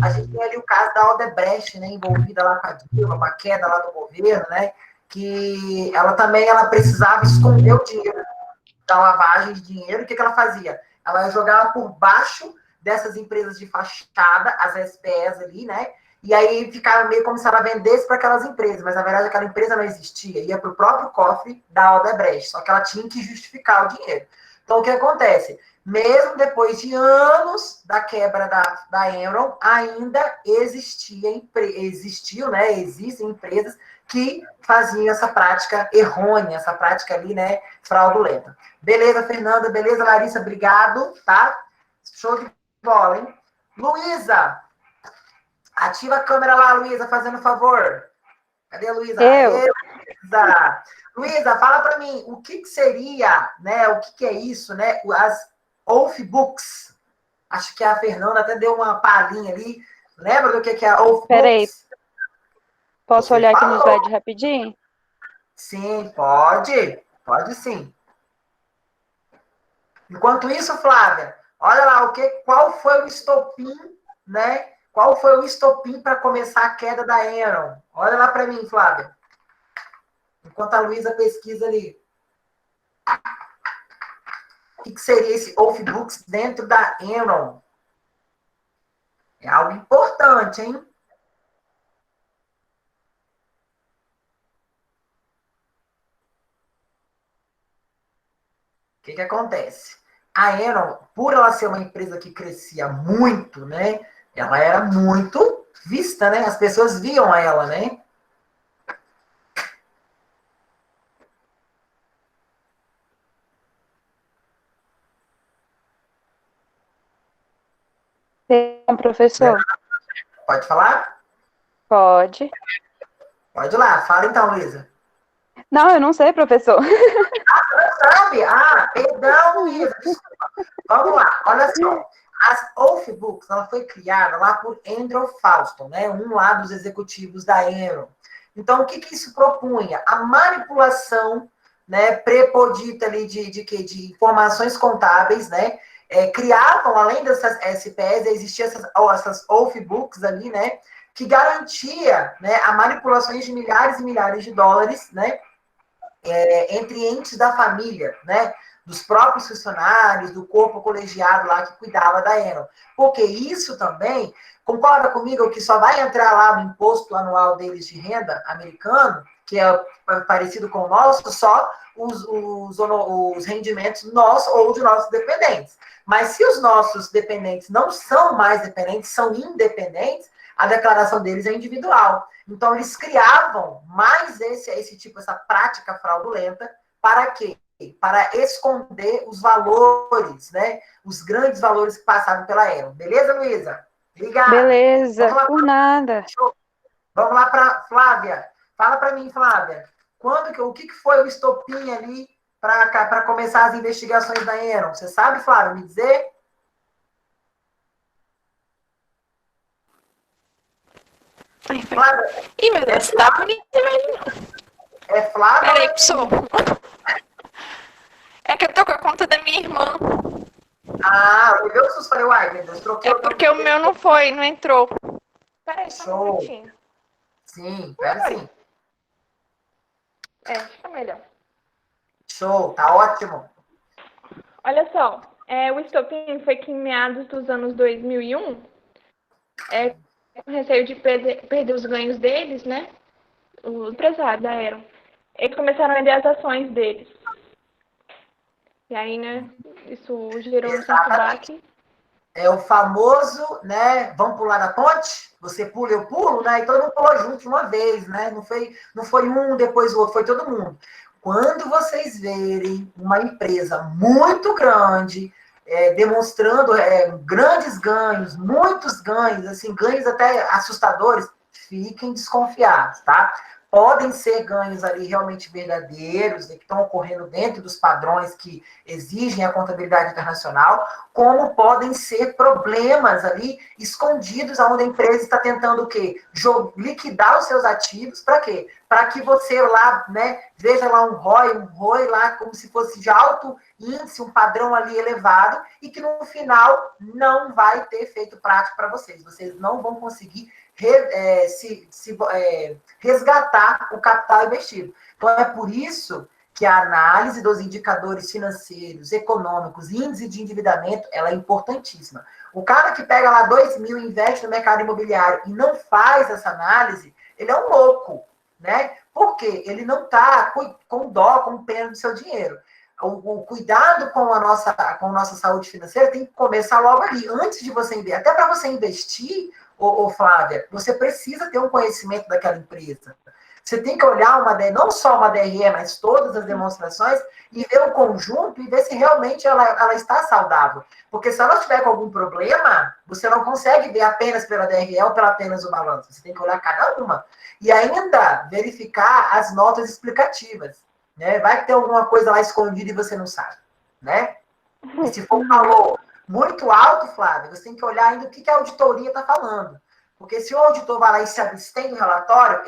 A gente tem ali o caso da Odebrecht, né, envolvida lá com a Dilma, com a queda lá do governo, né? Que ela também precisava esconder o dinheiro da lavagem de dinheiro. O que ela fazia? Ela jogava por baixo dessas empresas de fachada, as SPEs ali, né? E aí ficava meio como se ela vendesse para aquelas empresas, mas na verdade aquela empresa não existia, ia para o próprio cofre da Odebrecht, só que ela tinha que justificar o dinheiro. Então o que acontece? Mesmo depois de anos da quebra da Enron, ainda existiam, né? Existem empresas que faziam essa prática errônea, essa prática ali, né, fraudulenta. Beleza, Fernanda, beleza, Larissa, obrigado, tá? Show de bola, hein? Luísa, ativa a câmera lá, Luísa, fazendo favor. Cadê a Luísa? Luísa. Luísa, fala para mim, o que seria, né, o que é isso, né, as Oathbooks. Acho que a Fernanda até deu uma palhinha ali. Lembra do que é a Oathbooks? Peraí. Posso olhar aqui no slide rapidinho? Sim, pode. Pode sim. Enquanto isso, Flávia, olha lá qual foi o estopim, né? Qual foi o estopim para começar a queda da Enron? Olha lá para mim, Flávia. Enquanto a Luísa pesquisa ali. O que seria esse Oathbooks dentro da Enron? É algo importante, hein? que acontece? A Enron, por ela ser uma empresa que crescia muito, né? Ela era muito vista, né? As pessoas viam ela, né? Professor? Pode falar? Pode. Pode ir lá, fala então, Luísa. Não, eu não sei, professor. Sabe? Ah, perdão, Luísa, desculpa. Vamos lá, olha só. As Oathbooks, ela foi criada lá por Andrew Falston, né? Um lá dos executivos da Enron. Então, o que isso propunha? A manipulação, né, prepodita ali de informações contábeis, né? Criavam, além dessas SPS, existiam essas Oathbooks ali, né? Que garantia, né, a manipulações de milhares e milhares de dólares, né? Entre entes da família, né? Dos próprios funcionários, do corpo colegiado lá que cuidava da Enron. Porque isso também, concorda comigo que só vai entrar lá no imposto anual deles de renda americano, que é parecido com o nosso, só os rendimentos nossos ou de nossos dependentes. Mas se os nossos dependentes não são mais dependentes, são independentes, a declaração deles é individual. Então, eles criavam mais essa prática fraudulenta para quê? Para esconder os valores, né? Os grandes valores que passavam pela Enron. Beleza, Luísa? Obrigada. Beleza, por nada. Vamos lá para Flávia. Fala para mim, Flávia. O que foi o estopim ali para começar as investigações da Enron? Você sabe, Flávia, me dizer? Flávia. Ih, meu Deus, tá bonito mesmo. É Flávia? Peraí, pessoal. É que eu tô com a conta da minha irmã. Ah, o meu falei, uai, meu Deus, troquei. É porque o meu não foi, não entrou. Peraí, só um minutinho. Sim, pera sim. Fica melhor. Show, tá ótimo. Olha só, o estopim foi que em meados dos anos 2001, com receio de perder os ganhos deles, né? O empresário da Enron, eles começaram a vender as ações deles. E aí, né, isso gerou um certo baque. É o famoso, né, vamos pular na ponte? Você pula, eu pulo, né? E todo mundo pulou junto de uma vez, né? Não foi um, depois o outro, foi todo mundo. Quando vocês verem uma empresa muito grande, demonstrando grandes ganhos, muitos ganhos, assim, ganhos até assustadores, fiquem desconfiados, tá? Podem ser ganhos ali realmente verdadeiros, que estão ocorrendo dentro dos padrões que exigem a contabilidade internacional, como podem ser problemas ali escondidos, onde a empresa está tentando o quê? Liquidar os seus ativos, para quê? Para que você lá, né, veja lá um ROI lá como se fosse de alto índice, um padrão ali elevado, e que no final não vai ter efeito prático para vocês. Vocês não vão conseguir resgatar o capital investido. Então, é por isso que a análise dos indicadores financeiros, econômicos, índice de endividamento, ela é importantíssima. O cara que pega lá 2 mil e investe no mercado imobiliário e não faz essa análise, ele é um louco, né? Por quê? Ele não está com dó, com pena do seu dinheiro. O cuidado com a nossa saúde financeira tem que começar logo ali, antes de você investir. Até para você investir, Flávia, você precisa ter um conhecimento daquela empresa. Você tem que olhar não só uma DRE, mas todas as demonstrações e ver o conjunto e ver se realmente ela está saudável. Porque se ela estiver com algum problema, você não consegue ver apenas pela DRE ou pela apenas o balanço. Você tem que olhar cada uma. E ainda verificar as notas explicativas. Né? Vai que tem alguma coisa lá escondida e você não sabe. Né? E se for um valor muito alto, Flávia, você tem que olhar ainda o que a auditoria está falando. Porque se o auditor vai lá e se abstém do relatório,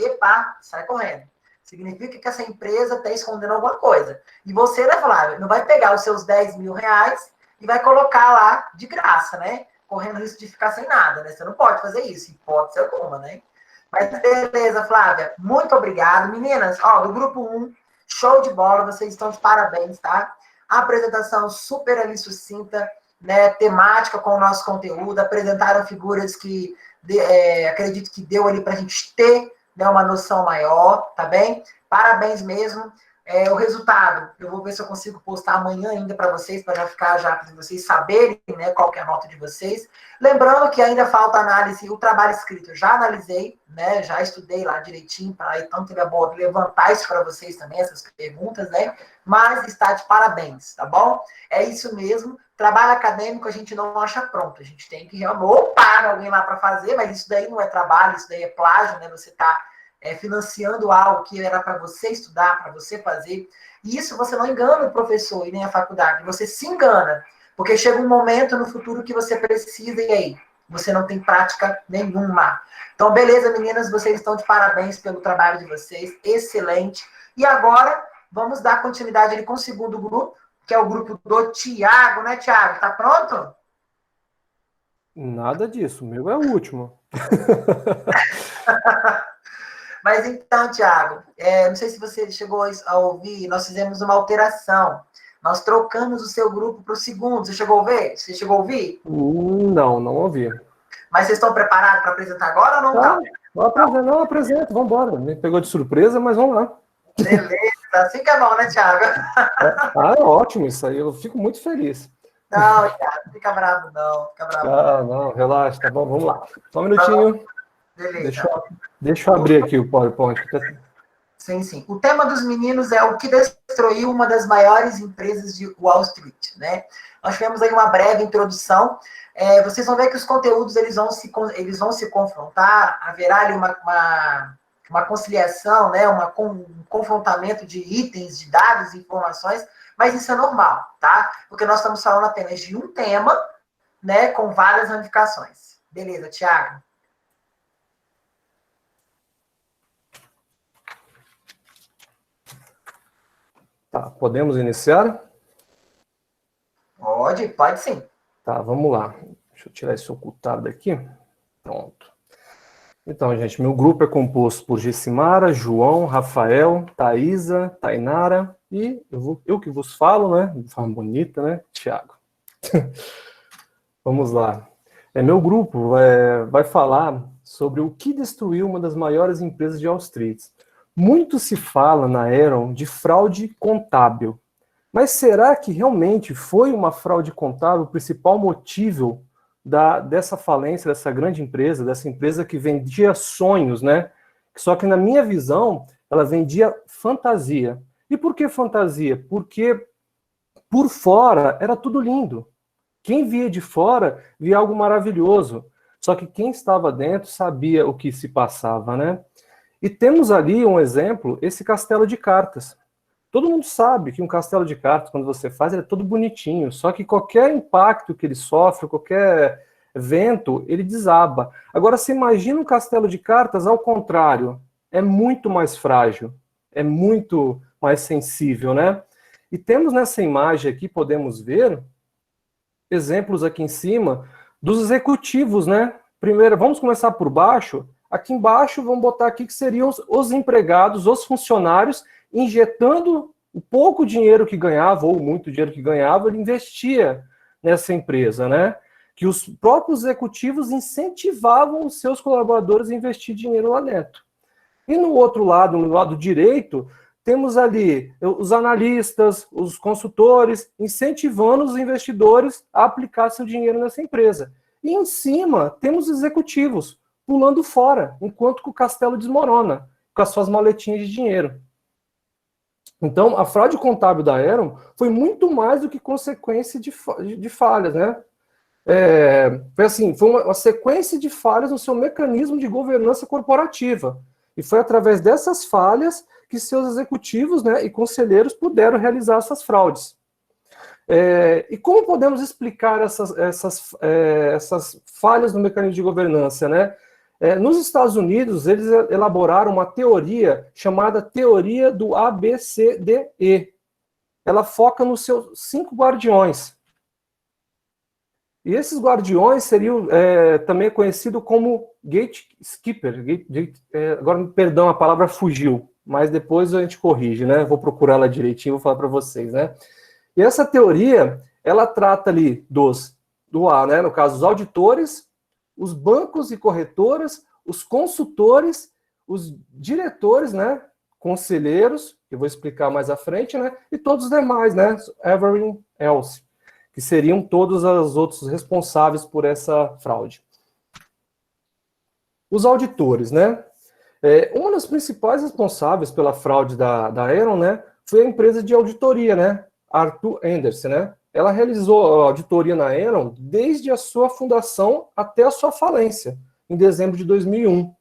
sai correndo. Significa que essa empresa está escondendo alguma coisa. E você, né, Flávia, não vai pegar os seus 10 mil reais e vai colocar lá de graça, né? Correndo risco de ficar sem nada, né? Você não pode fazer isso, hipótese alguma, né? Mas beleza, Flávia, muito obrigado. Meninas, do grupo 1, show de bola, vocês estão de parabéns, tá? A apresentação super ali sucinta, né, temática com o nosso conteúdo, apresentaram figuras que acredito que deu ali para a gente ter, né, uma noção maior, tá bem? Parabéns mesmo. O resultado, eu vou ver se eu consigo postar amanhã ainda para vocês, para já ficar já para vocês saberem, né, qual que é a nota de vocês. Lembrando que ainda falta análise, o trabalho escrito eu já analisei, né, já estudei lá direitinho, para então ter levantar isso para vocês também, essas perguntas, né, mas está de parabéns, tá bom? É isso mesmo, trabalho acadêmico a gente não acha pronto, a gente tem que realmente, ou paga alguém lá para fazer, mas isso daí não é trabalho, isso daí é plágio, né, você está financiando algo que era para você estudar, para você fazer. E isso você não engana o professor e nem a faculdade, você se engana. Porque chega um momento no futuro que você precisa, e aí? Você não tem prática nenhuma. Então, beleza, meninas, vocês estão de parabéns pelo trabalho de vocês, excelente. E agora, vamos dar continuidade ali com o segundo grupo, que é o grupo do Tiago, né, Tiago? Tá pronto? Nada disso, o meu é o último. Mas então, Tiago, não sei se você chegou a ouvir, nós fizemos uma alteração. Nós trocamos o seu grupo para o segundo. Você chegou a ver? Você chegou a ouvir? Não ouvi. Mas vocês estão preparados para apresentar agora ou não estão? Não, apresento, vamos embora. Me pegou de surpresa, mas vamos lá. Beleza, assim que é bom, né, Tiago? É ótimo isso aí, eu fico muito feliz. Não, Tiago, não fica bravo não. Não, relaxa, tá bom, vamos lá. Só um minutinho. Beleza. Deixa eu abrir aqui o PowerPoint. Sim. O tema dos meninos é o que destruiu uma das maiores empresas de Wall Street, né? Nós tivemos aí uma breve introdução. Vocês vão ver que os conteúdos eles vão se confrontar, haverá ali uma conciliação, né? Um confrontamento de itens, de dados, informações, mas isso é normal, tá? Porque nós estamos falando apenas de um tema, né? Com várias ramificações. Beleza, Tiago? Tá, podemos iniciar? Pode sim. Tá, vamos lá. Deixa eu tirar esse ocultado daqui. Pronto. Então, gente, meu grupo é composto por Gessimara, João, Rafael, Thaisa, Tainara e eu que vos falo, né? De forma bonita, né? Tiago. Vamos lá. Meu grupo vai falar sobre o que destruiu uma das maiores empresas de Wall Street. Muito se fala na Enron de fraude contábil. Mas será que realmente foi uma fraude contábil o principal motivo dessa falência, dessa grande empresa, dessa empresa que vendia sonhos, né? Só que na minha visão, ela vendia fantasia. E por que fantasia? Porque por fora era tudo lindo. Quem via de fora via algo maravilhoso. Só que quem estava dentro sabia o que se passava, né? E temos ali um exemplo, esse castelo de cartas. Todo mundo sabe que um castelo de cartas, quando você faz, ele é todo bonitinho. Só que qualquer impacto que ele sofre, qualquer vento, ele desaba. Agora, você imagina um castelo de cartas ao contrário. É muito mais frágil. É muito mais sensível, né? E temos nessa imagem aqui, podemos ver, exemplos aqui em cima, dos executivos, né? Primeiro, vamos começar por baixo. Aqui embaixo, vamos botar aqui que seriam os empregados, os funcionários, injetando o pouco dinheiro que ganhava, ou muito dinheiro que ganhava, ele investia nessa empresa, né? Que os próprios executivos incentivavam os seus colaboradores a investir dinheiro lá dentro. E no outro lado, no lado direito, temos ali os analistas, os consultores, incentivando os investidores a aplicar seu dinheiro nessa empresa. E em cima, temos os executivos, pulando fora, enquanto que o castelo desmorona, com as suas maletinhas de dinheiro. Então, a fraude contábil da Enron foi muito mais do que consequência de falhas, né? Foi uma sequência de falhas no seu mecanismo de governança corporativa. E foi através dessas falhas que seus executivos, né, e conselheiros puderam realizar essas fraudes. E como podemos explicar essas falhas no mecanismo de governança, né? Nos Estados Unidos, eles elaboraram uma teoria chamada teoria do ABCDE. Ela foca nos seus 5 guardiões. E esses guardiões seriam também conhecidos como gatekeeper. Agora, perdão, a palavra fugiu, mas depois a gente corrige, né? Vou procurar ela direitinho e vou falar para vocês, né? E essa teoria, ela trata ali né? No caso, os auditores, os bancos e corretoras, os consultores, os diretores, né, conselheiros, que eu vou explicar mais à frente, né? E todos os demais, né? Everyone else, que seriam todos os outros responsáveis por essa fraude. Os auditores, né? Uma das principais responsáveis pela fraude da Enron, né, foi a empresa de auditoria, né, Arthur Andersen, né? Ela realizou a auditoria na Enron desde a sua fundação até a sua falência, em dezembro de 2001.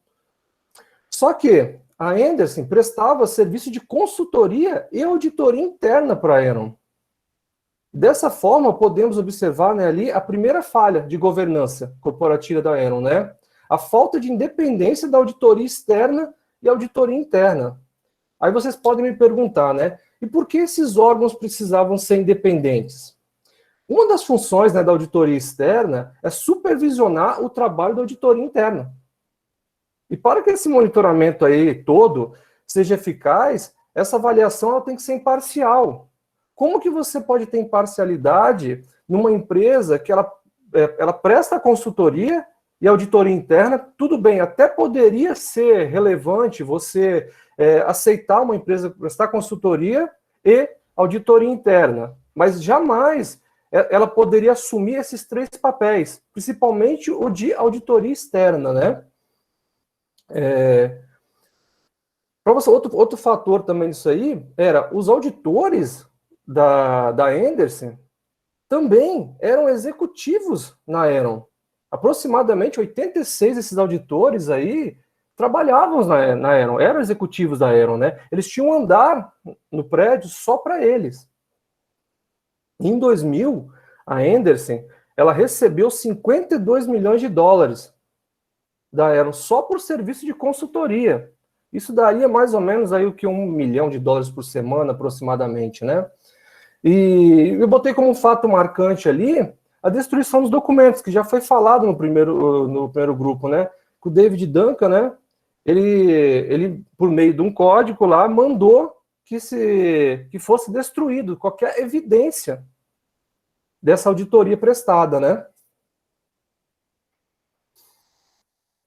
Só que a Andersen prestava serviço de consultoria e auditoria interna para a Enron. Dessa forma, podemos observar, né, ali a primeira falha de governança corporativa da Enron, né? A falta de independência da auditoria externa e auditoria interna. Aí vocês podem me perguntar, né? E por que esses órgãos precisavam ser independentes? Uma das funções, né, da auditoria externa é supervisionar o trabalho da auditoria interna. E para que esse monitoramento aí todo seja eficaz, essa avaliação ela tem que ser imparcial. Como que você pode ter imparcialidade numa empresa que ela presta consultoria e auditoria interna? Tudo bem, até poderia ser relevante você aceitar uma empresa prestar consultoria e auditoria interna, mas jamais ela poderia assumir esses três papéis, principalmente o de auditoria externa, né? Outro fator também disso aí era os auditores da Andersen também eram executivos na Enron. Aproximadamente 86 desses auditores aí trabalhavam na Enron, eram executivos da Enron, né? Eles tinham um andar no prédio só para eles. Em 2000, a Andersen, ela recebeu 52 milhões de dólares da Enron só por serviço de consultoria. Isso daria mais ou menos aí o que $1 milhão por semana, aproximadamente, né? E eu botei como um fato marcante ali a destruição dos documentos, que já foi falado no primeiro grupo, né? Que o David Duncan, né? Ele, por meio de um código lá, mandou que fosse destruído qualquer evidência dessa auditoria prestada, né?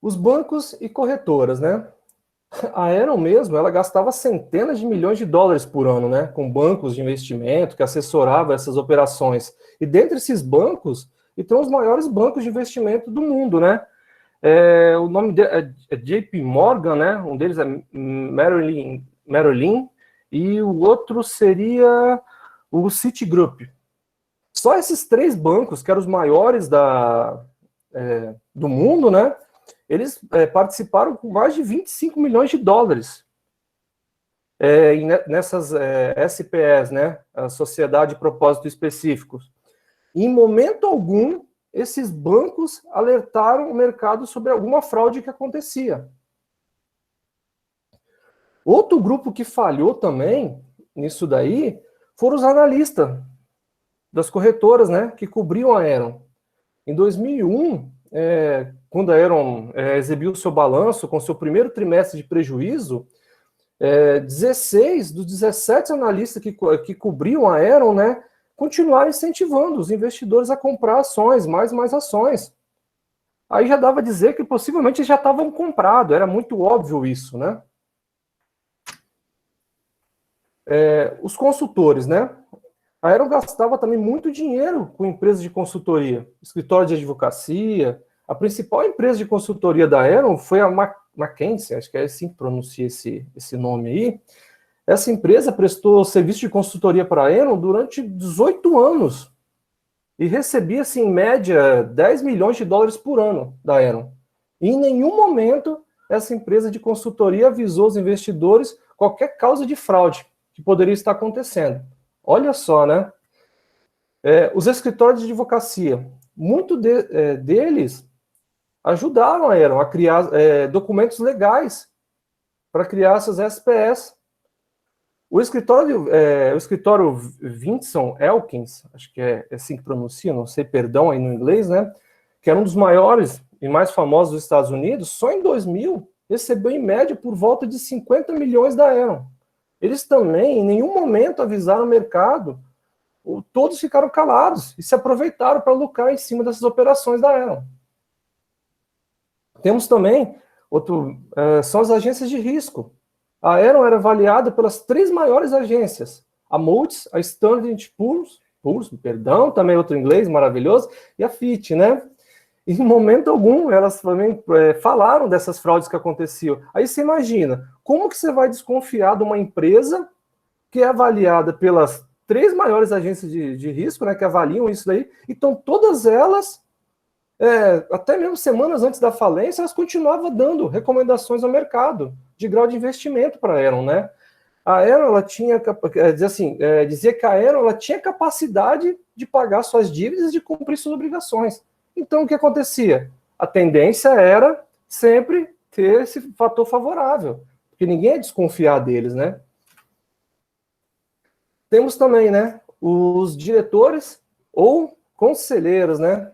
Os bancos e corretoras, né? A Enron mesmo, ela gastava centenas de milhões de dólares por ano, né? Com bancos de investimento que assessoravam essas operações. E dentre esses bancos, estão os maiores bancos de investimento do mundo, né? O nome é JP Morgan, né? Um deles é Merrill Lynch, e o outro seria o Citigroup. Só esses três bancos, que eram os maiores do mundo, né? Eles participaram com mais de 25 milhões de dólares nessas SPEs, né? A Sociedade de Propósito Específicos. Em momento algum, esses bancos alertaram o mercado sobre alguma fraude que acontecia. Outro grupo que falhou também nisso daí foram os analistas das corretoras, né, que cobriam a Enron. Em 2001, quando a Enron exibiu o seu balanço com seu primeiro trimestre de prejuízo, 16 dos 17 analistas que cobriam a Enron, né, continuaram incentivando os investidores a comprar ações, mais ações. Aí já dava a dizer que possivelmente já estavam comprados, era muito óbvio isso, né? Os consultores, né? A Enron gastava também muito dinheiro com empresas de consultoria, escritório de advocacia. A principal empresa de consultoria da Enron foi a McKinsey, acho que é assim que pronuncia esse nome aí. Essa empresa prestou serviço de consultoria para a Enron durante 18 anos e recebia, assim, em média, 10 milhões de dólares por ano da Enron. E em nenhum momento essa empresa de consultoria avisou os investidores qualquer causa de fraude que poderia estar acontecendo. Olha só, né? Os escritórios de advocacia, muitos deles ajudaram a Enron a criar documentos legais para criar essas SPS. O escritório Vinson Elkins, acho que é assim que pronuncia, não sei, perdão aí no inglês, né? Que era um dos maiores e mais famosos dos Estados Unidos, só em 2000 recebeu em média por volta de 50 milhões da Enron. Eles também, em nenhum momento, avisaram o mercado, todos ficaram calados e se aproveitaram para lucrar em cima dessas operações da Enron. Temos também, são as agências de risco. a Aeron era avaliada pelas 3 maiores agências, a Moody's, a Standard & Poor's, também outro inglês maravilhoso, e a Fitch, né? E em momento algum, elas também falaram dessas fraudes que aconteciam. Aí você imagina, como que você vai desconfiar de uma empresa que é avaliada pelas 3 maiores agências de risco, né, que avaliam isso daí, então todas elas, até mesmo semanas antes da falência, elas continuavam dando recomendações ao mercado de grau de investimento para a Aeron, né? A Aeron, ela tinha, dizia que a Aeron, ela tinha capacidade de pagar suas dívidas e de cumprir suas obrigações. Então, o que acontecia? A tendência era sempre ter esse fator favorável, porque ninguém ia desconfiar deles, né? Temos também, né, os diretores ou conselheiros, né?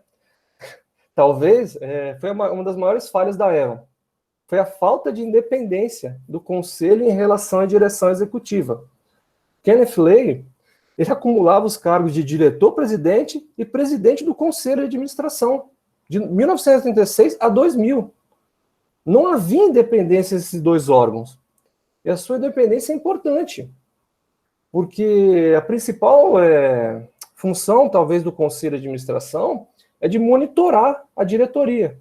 Talvez foi uma das maiores falhas da Aeron. Foi a falta de independência do conselho em relação à direção executiva. Kenneth Lay, ele acumulava os cargos de diretor-presidente e presidente do conselho de administração, de 1936 a 2000. Não havia independência desses 2 órgãos. E a sua independência é importante, porque a principal função, talvez, do conselho de administração é de monitorar a diretoria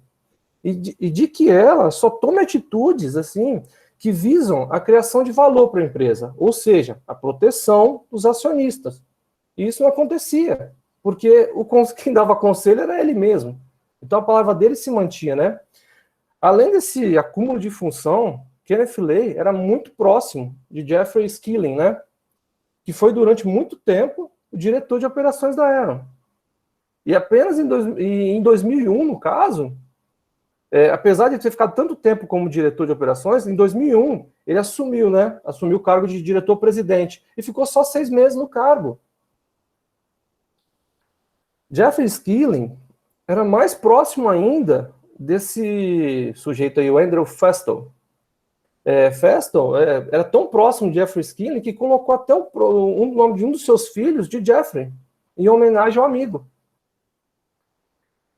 e de que ela só tome atitudes assim que visam a criação de valor para a empresa, ou seja, a proteção dos acionistas. E isso não acontecia, porque quem dava conselho era ele mesmo. Então a palavra dele se mantinha, né? Além desse acúmulo de função, Kenneth Lay era muito próximo de Jeffrey Skilling, né? Que foi durante muito tempo o diretor de operações da Aeron. E apenas em 2001, no caso, apesar de ter ficado tanto tempo como diretor de operações, em 2001 ele assumiu, né? Assumiu o cargo de diretor-presidente e ficou só 6 meses no cargo. Jeffrey Skilling era mais próximo ainda desse sujeito aí, o Andrew Fastow. Fastow era tão próximo de Jeffrey Skilling que colocou até o nome de um dos seus filhos de Jeffrey, em homenagem ao amigo.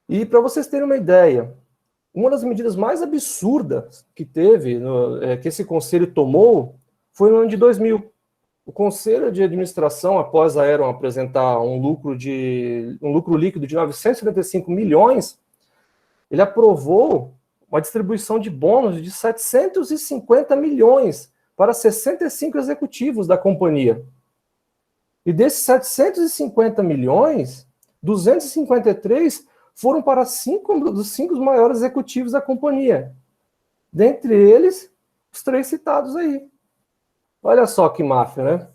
E para vocês terem uma ideia, uma das medidas mais absurdas que teve, que esse conselho tomou, foi no ano de 2000. O conselho de administração, após a Aeron apresentar um lucro líquido de 975 milhões, ele aprovou uma distribuição de bônus de 750 milhões para 65 executivos da companhia. E desses 750 milhões, 253 foram para 5 dos 5 maiores executivos da companhia. Dentre eles, os 3 citados aí. Olha só que máfia, né?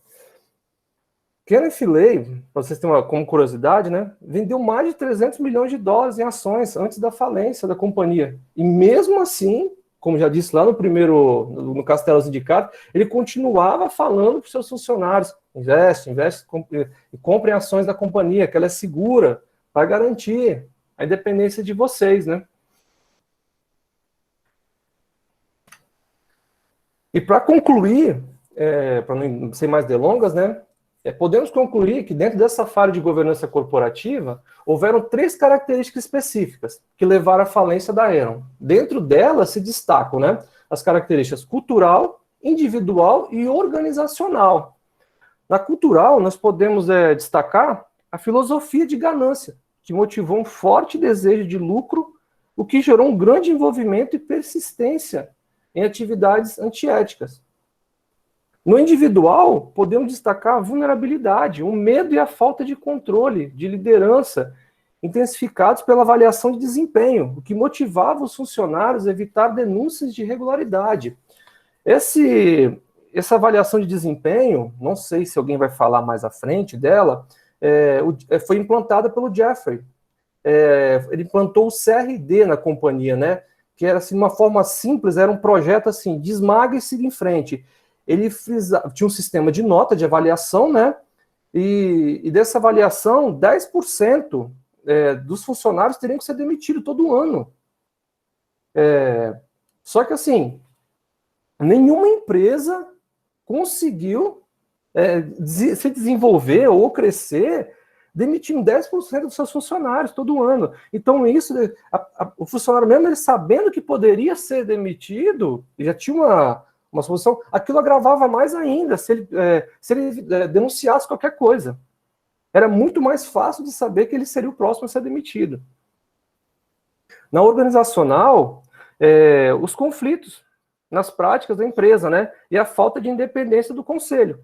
Kenneth Lay, para vocês terem como curiosidade, né, vendeu mais de 300 milhões de dólares em ações antes da falência da companhia. E mesmo assim, como já disse lá no Castelo Sindicato, ele continuava falando para os seus funcionários: investe, e comprem ações da companhia, que ela é segura, vai garantir a independência de vocês, né? E para concluir, para não ser mais delongas, né, podemos concluir que dentro dessa falha de governança corporativa, houveram 3 características específicas que levaram à falência da Aeron. Dentro delas se destacam, né, as características cultural, individual e organizacional. Na cultural, nós podemos destacar a filosofia de ganância, que motivou um forte desejo de lucro, o que gerou um grande envolvimento e persistência em atividades antiéticas. No individual, podemos destacar a vulnerabilidade, o medo e a falta de controle, de liderança, intensificados pela avaliação de desempenho, o que motivava os funcionários a evitar denúncias de irregularidade. Essa avaliação de desempenho, não sei se alguém vai falar mais à frente dela, foi implantada pelo Jeffrey. Ele implantou o CRD na companhia, né? Que era assim, uma forma simples, era um projeto assim, desmaga e siga em frente. Ele tinha um sistema de nota de avaliação, né? E dessa avaliação, 10% dos funcionários teriam que ser demitidos todo ano. Só que, assim, nenhuma empresa conseguiu se desenvolver ou crescer demitindo 10% dos seus funcionários todo ano. Então, isso, o funcionário mesmo, ele sabendo que poderia ser demitido, já tinha uma solução, aquilo agravava mais ainda se ele denunciasse qualquer coisa. Era muito mais fácil de saber que ele seria o próximo a ser demitido. Na organizacional, os conflitos nas práticas da empresa, né? E a falta de independência do conselho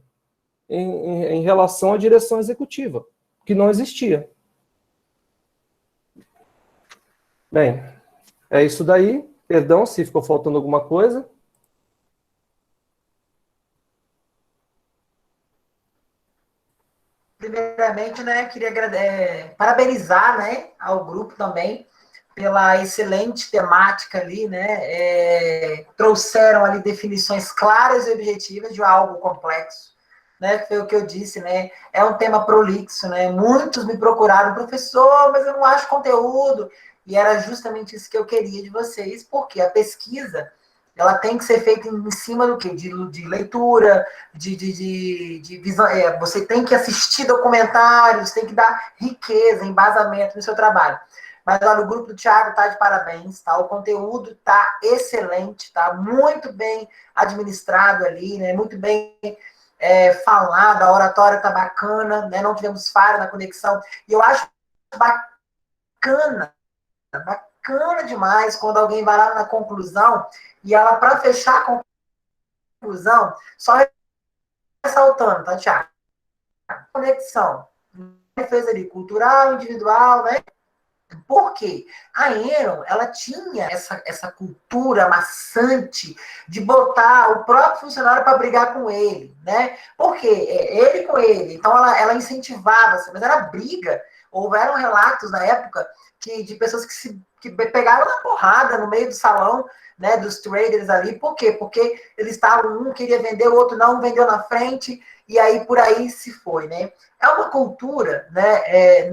em relação à direção executiva, que não existia. Bem, é isso daí. Perdão se ficou faltando alguma coisa. Primeiramente, né, queria parabenizar, né, ao grupo também pela excelente temática ali, né, trouxeram ali definições claras e objetivas de algo complexo, né, que foi o que eu disse, né, é um tema prolixo, né, muitos me procuraram, professor, mas eu não acho conteúdo, e era justamente isso que eu queria de vocês, porque a pesquisa, ela tem que ser feita em cima do quê? De leitura, de visão. Você tem que assistir documentários, tem que dar riqueza, embasamento no seu trabalho. Mas olha, o grupo do Thiago está de parabéns, tá? O conteúdo está excelente, tá? Muito bem administrado ali, né? Muito bem falado, a oratória está bacana, né? Não tivemos falha na conexão. E eu acho bacana demais quando alguém vai lá na conclusão e ela, para fechar a conclusão, só ressaltando, tá, Thiago? Conexão. Fez ali cultural, individual, né? Por quê? A Enron, ela tinha essa cultura maçante de botar o próprio funcionário para brigar com ele, né? Por quê? Ele com ele. Então, ela incentivava, mas era briga. Houveram relatos na época de pessoas que pegaram na porrada no meio do salão, né, dos traders ali. Por quê? Porque eles estavam, um queria vender, o outro não, vendeu na frente, e aí por aí se foi, né? É uma cultura, né,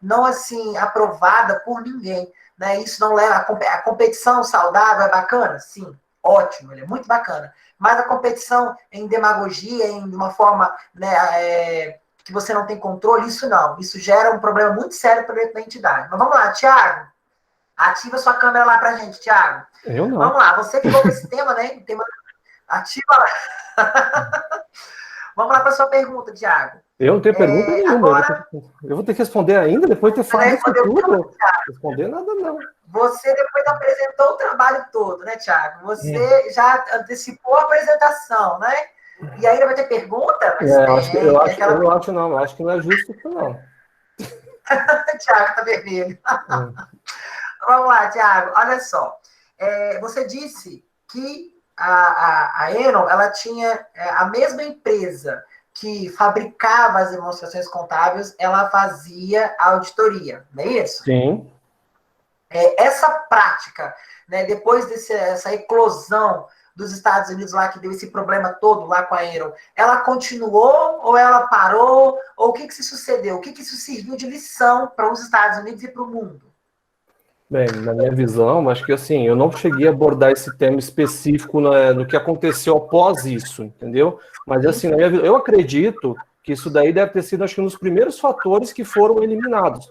não assim, aprovada por ninguém, né? Isso não leva a competição saudável, é bacana? Sim, ótimo, ele é muito bacana. Mas a competição em demagogia, em uma forma, né, que você não tem controle, isso não. Isso gera um problema muito sério para dentro da entidade. Mas vamos lá, Thiago. Ativa sua câmera lá pra gente, Thiago. Eu não. Vamos lá, você que falou esse tema, né? Ativa lá. Vamos lá para sua pergunta, Thiago. Eu não tenho pergunta nenhuma. Agora, eu vou ter que responder ainda, depois de ter falado isso tudo. Responder nada, não. Você depois apresentou o trabalho todo, né, Thiago? Você já antecipou a apresentação, né? E ainda vai ter pergunta? Eu acho que não é justo isso, não. Thiago tá vermelho. Vamos lá, Thiago. Olha só. Você disse que a Enron, ela tinha a mesma empresa que fabricava as demonstrações contábeis, ela fazia a auditoria, não é isso? Sim. Essa prática, né, depois dessa eclosão dos Estados Unidos lá, que deu esse problema todo lá com a Enron, ela continuou ou ela parou? Ou o que se sucedeu? O que isso serviu de lição para os Estados Unidos e para o mundo? Bem, na minha visão, acho que assim, eu não cheguei a abordar esse tema específico no que aconteceu após isso, entendeu? Mas assim, eu acredito que isso daí deve ter sido, acho que, um dos primeiros fatores que foram eliminados.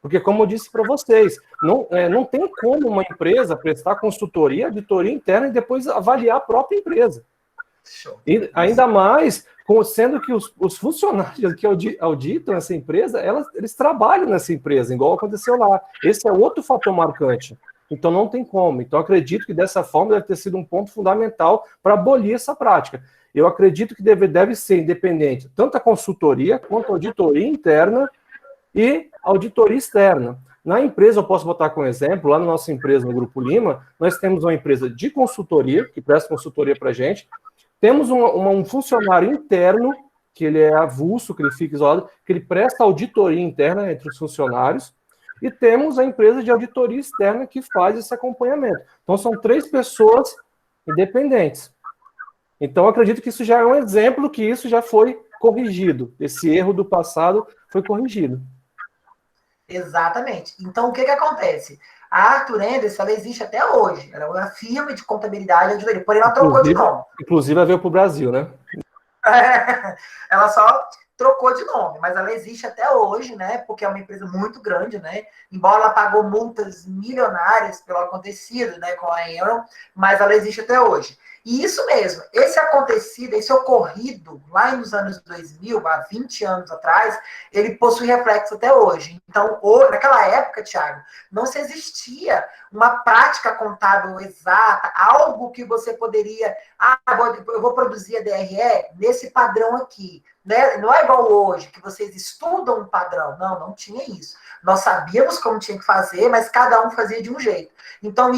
Porque, como eu disse para vocês, não tem como uma empresa prestar consultoria, auditoria interna e depois avaliar a própria empresa. E ainda mais, sendo que os funcionários que auditam essa empresa, eles trabalham nessa empresa, igual aconteceu lá. Esse é outro fator marcante. Então, não tem como. Então, acredito que dessa forma deve ter sido um ponto fundamental para abolir essa prática. Eu acredito que deve ser independente, tanto a consultoria quanto a auditoria interna e auditoria externa. Na empresa, eu posso botar como exemplo, lá na nossa empresa, no Grupo Lima, nós temos uma empresa de consultoria, que presta consultoria para a gente, temos um funcionário interno, que ele é avulso, que ele fica isolado, que ele presta auditoria interna entre os funcionários, e temos a empresa de auditoria externa que faz esse acompanhamento. Então, são 3 pessoas independentes. Então, eu acredito que isso já é um exemplo que isso já foi corrigido. Esse erro do passado foi corrigido. Exatamente. Então, o que acontece? A Arthur Anderson, ela existe até hoje. Ela é uma firma de contabilidade e auditoria, porém ela trocou de nome. Inclusive, ela veio para o Brasil, né? Ela só trocou de nome, mas ela existe até hoje, né? Porque é uma empresa muito grande, né? Embora ela pagou multas milionárias pelo acontecido, né, com a Enron, mas ela existe até hoje. E isso mesmo, esse acontecido, esse ocorrido lá nos anos 2000, há 20 anos atrás, ele possui reflexo até hoje. Então, naquela época, Thiago, não se existia uma prática contábil exata, algo que você poderia, eu vou produzir a DRE nesse padrão aqui, né? Não é igual hoje, que vocês estudam um padrão. Não, não tinha isso. Nós sabíamos como tinha que fazer, mas cada um fazia de um jeito. Então,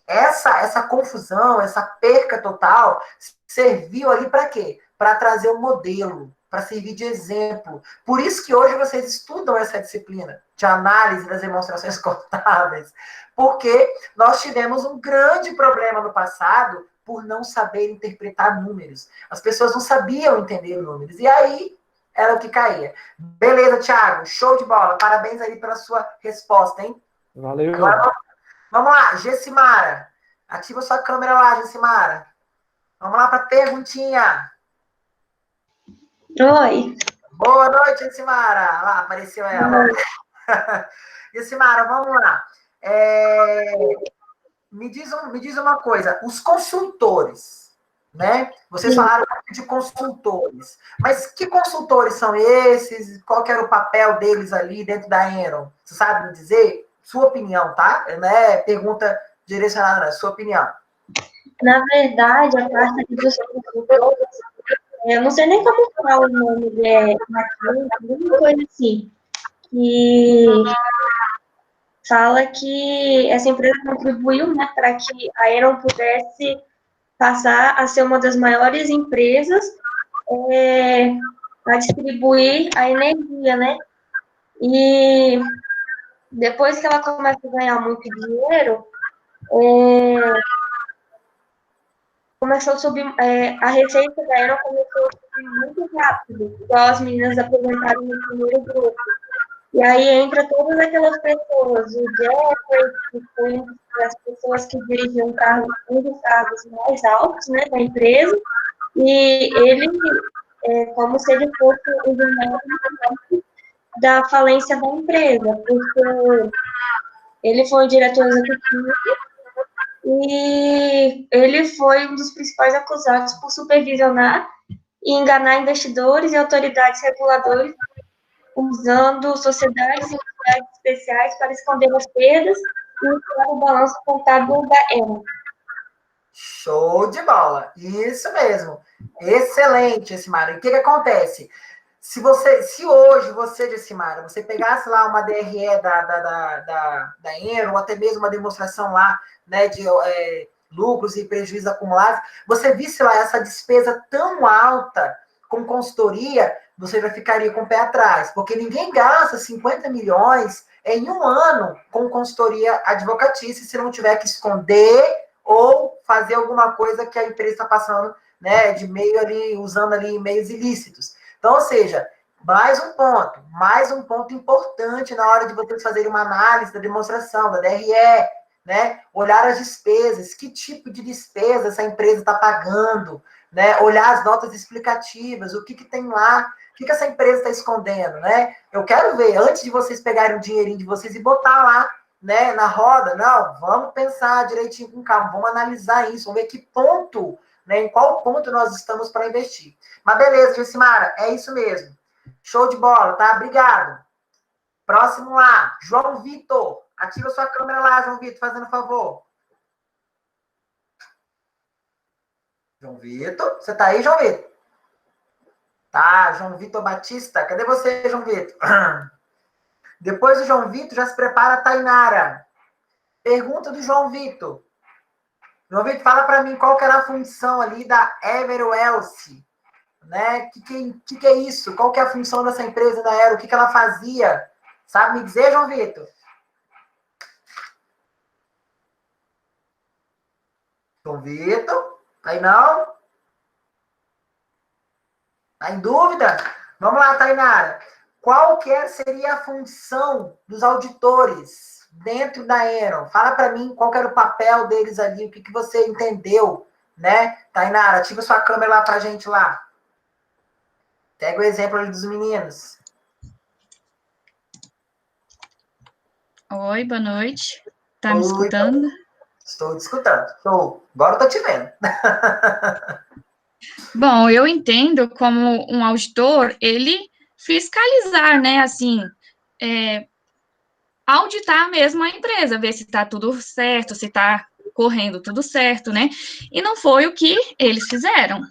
essa confusão, essa perca total, serviu ali para quê? Para trazer um modelo, para servir de exemplo. Por isso que hoje vocês estudam essa disciplina de análise das demonstrações contábeis, porque nós tivemos um grande problema no passado por não saber interpretar números. As pessoas não sabiam entender números. E aí era o que caía. Beleza, Thiago, show de bola. Parabéns aí pela sua resposta, hein? Valeu. Agora, vamos lá, Gessimara. Ativa sua câmera lá, Gessimara. Vamos lá para a perguntinha. Oi. Boa noite, Gessimara. Lá, apareceu ela. Gessimara, vamos lá. Me diz uma coisa. Os consultores, né? Vocês falaram de consultores. Mas que consultores são esses? Qual que era o papel deles ali dentro da Enron? Você sabe me dizer? Sua opinião, tá? Não é pergunta direcionada, não. Sua opinião. Na verdade, a parte dos consultores, eu não sei nem como fala o nome alguma coisa assim, que fala que essa empresa contribuiu, né, para que a Enron pudesse passar a ser uma das maiores empresas a distribuir a energia, né? E depois que ela começa a ganhar muito dinheiro, começou a subir, a receita da Enron começou a subir muito rápido, igual as meninas apresentaram no primeiro grupo. E aí entra todas aquelas pessoas, o Jeffrey, que foi uma das pessoas que dirigiam um dos cargos mais altos, né, da empresa, e ele, como se ele fosse o jornal da falência da empresa, porque ele foi o diretor executivo e ele foi um dos principais acusados por supervisionar e enganar investidores e autoridades reguladoras usando sociedades e entidades especiais para esconder as perdas e mostrar o balanço contábil da Enron. Show de bola! Isso mesmo! Excelente, Gessimara. E o que acontece? Se hoje você, Gessimara, você pegasse lá uma DRE da Enron, ou até mesmo uma demonstração lá, né, de lucros e prejuízos acumulados, você visse lá essa despesa tão alta com consultoria, você já ficaria com o pé atrás, porque ninguém gasta 50 milhões em um ano com consultoria advocatícia se não tiver que esconder ou fazer alguma coisa que a empresa está passando, né, de meio ali, usando ali meios ilícitos. Então, ou seja, mais um ponto importante na hora de vocês fazerem uma análise da demonstração, da DRE, né? Olhar as despesas, que tipo de despesa essa empresa está pagando, né? Olhar as notas explicativas, o que tem lá, o que essa empresa está escondendo, né? Eu quero ver, antes de vocês pegarem o dinheirinho de vocês e botar lá, né, na roda, não, vamos pensar direitinho com calma, vamos analisar isso, vamos ver que ponto, né, em qual ponto nós estamos para investir. Mas beleza, Gessimara, é isso mesmo. Show de bola, tá? Obrigado. Próximo lá, João Vitor. Ativa sua câmera lá, João Vitor, fazendo favor. João Vitor, você tá aí, João Vitor? Tá, João Vitor Batista. Cadê você, João Vitor? Depois do João Vitor, já se prepara a Tainara. Pergunta do João Vitor. João Vitor, fala para mim qual que era a função ali da Everwelse, né? Que é isso? Qual que é a função dessa empresa da Aero? O que ela fazia? Sabe me dizer, João Vitor? João Vitor? Aí não? Tá em dúvida? Vamos lá, Tainara. Qual que seria a função dos auditores dentro da Enron? Fala para mim qual que era o papel deles ali, o que você entendeu, né? Tainara, ativa sua câmera lá para a gente lá. Pega o exemplo ali dos meninos. Oi, boa noite. Tá Oi, me escutando? Estou te escutando. Show. Agora eu tô te vendo. Bom, eu entendo como um auditor, ele fiscalizar, né, assim, auditar mesmo a empresa, ver se está tudo certo, se está correndo tudo certo, né? E não foi o que eles fizeram.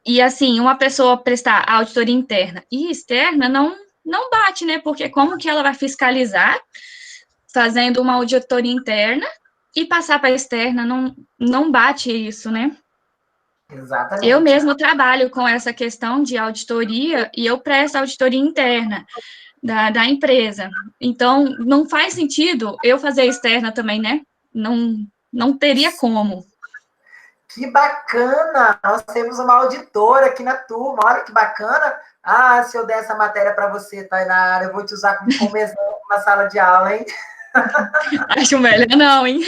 E assim, uma pessoa prestar auditoria interna e externa não bate, né? Porque como que ela vai fiscalizar fazendo uma auditoria interna e passar para a externa? Não bate isso, né? Exatamente. Eu mesmo trabalho com essa questão de auditoria e eu presto auditoria interna da empresa. Então, não faz sentido eu fazer externa também, né? Não teria como. Que bacana! Nós temos uma auditora aqui na turma. Olha que bacana. Ah, se eu der essa matéria para você, Tainara, eu vou te usar como exemplo na sala de aula, hein? Acho melhor não, hein?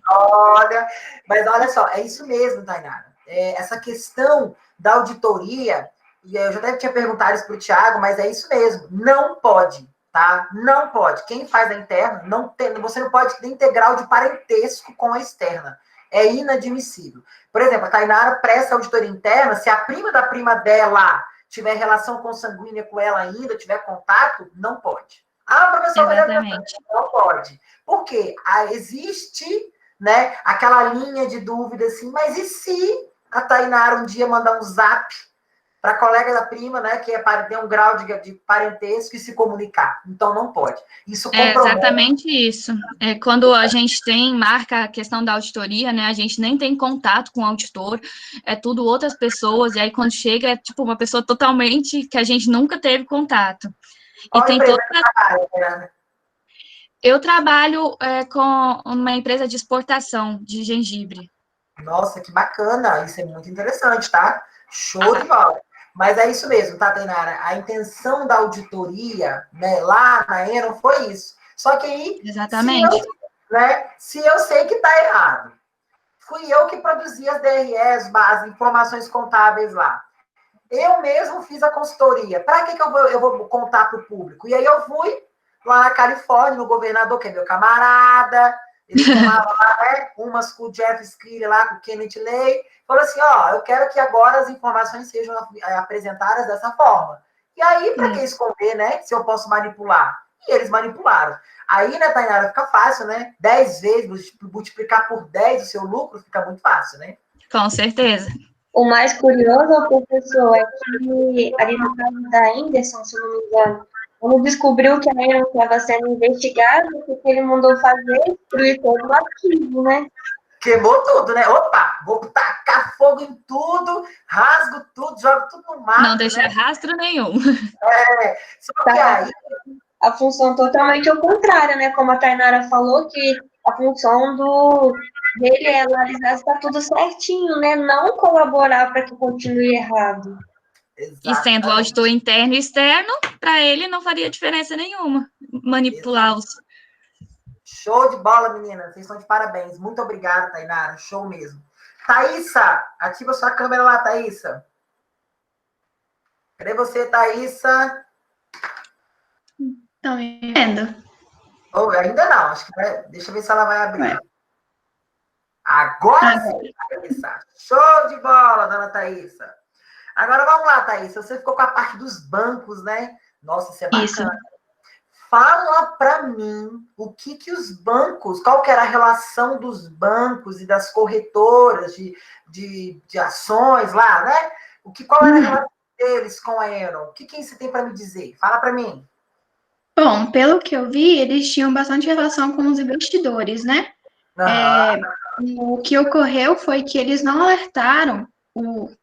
Olha, mas olha só, é isso mesmo, Tainara. Essa questão da auditoria, e eu já deve ter perguntado isso para o Thiago, mas é isso mesmo. Não pode, tá? Não pode. Quem faz a interna, você não pode ter integral de parentesco com a externa. É inadmissível. Por exemplo, a Tainara presta auditoria interna, se a prima da prima dela tiver relação consanguínea com ela ainda, tiver contato, não pode. Ah, professor, exatamente. Não pode. Por quê? Existe, né, aquela linha de dúvida assim, mas e se a Tainara um dia mandar um zap para a colega da prima, né, que tem um grau de parentesco e se comunicar? Então, não pode. Isso compromete. É exatamente isso. Quando a gente marca a questão da auditoria, né, a gente nem tem contato com o auditor, é tudo outras pessoas, e aí quando chega é tipo uma pessoa totalmente que a gente nunca teve contato. Qual e tem empresa toda... trabalha, Fernanda? Eu trabalho com uma empresa de exportação de gengibre. Nossa, que bacana! Isso é muito interessante, tá? Show de bola! Mas é isso mesmo, tá, Tainara? A intenção da auditoria, né, lá na ENO foi isso. Só que aí, exatamente. Se eu sei que tá errado, fui eu que produzi as DREs, as informações contábeis lá. Eu mesmo fiz a consultoria. Para que eu vou contar para o público? E aí eu fui lá na Califórnia, no governador, que é meu camarada, ele tomava lá, né, umas com o Jeff Skilly lá, com o Kenneth Lay, falou assim, eu quero que agora as informações sejam apresentadas dessa forma. E aí, para que esconder, né, se eu posso manipular? E eles manipularam. Aí, né, Tainara, fica fácil, né? 10 vezes, multiplicar por 10 o seu lucro, fica muito fácil, né? Com certeza. O mais curioso, professor, é que ali no caso da Anderson, se eu não me engano, quando descobriu que a Aaron estava sendo investigada, o que ele mandou fazer? Destruir todo o arquivo, né? Queimou tudo, né? Opa, vou tacar fogo em tudo, rasgo tudo, jogo tudo no mato. Não deixa rastro nenhum. Só que aí... A função totalmente ao contrário, né? Como a Tainara falou, que a função dele é analisar se está tudo certinho, né? Não colaborar para que continue errado. Exatamente. E sendo auditor interno e externo, para ele não faria diferença nenhuma manipulá-los. Show de bola, meninas. Vocês estão de parabéns. Muito obrigada, Tainara. Show mesmo. Thaísa, ativa sua câmera lá, Thaísa. Cadê você, Thaísa? Estão me vendo? Ainda não. Acho que deixa eu ver se ela vai abrir. Agora sim, Thaísa. Show de bola, dona Thaísa. Agora vamos lá, Thaísa. Você ficou com a parte dos bancos, né? Nossa, isso é bacana. Isso. Fala para mim o que os bancos, qual que era a relação dos bancos e das corretoras de ações lá, né? Qual era a relação deles com a Enron? O que você tem para me dizer? Fala para mim. Bom, pelo que eu vi, eles tinham bastante relação com os investidores, né? O que ocorreu foi que eles não alertaram,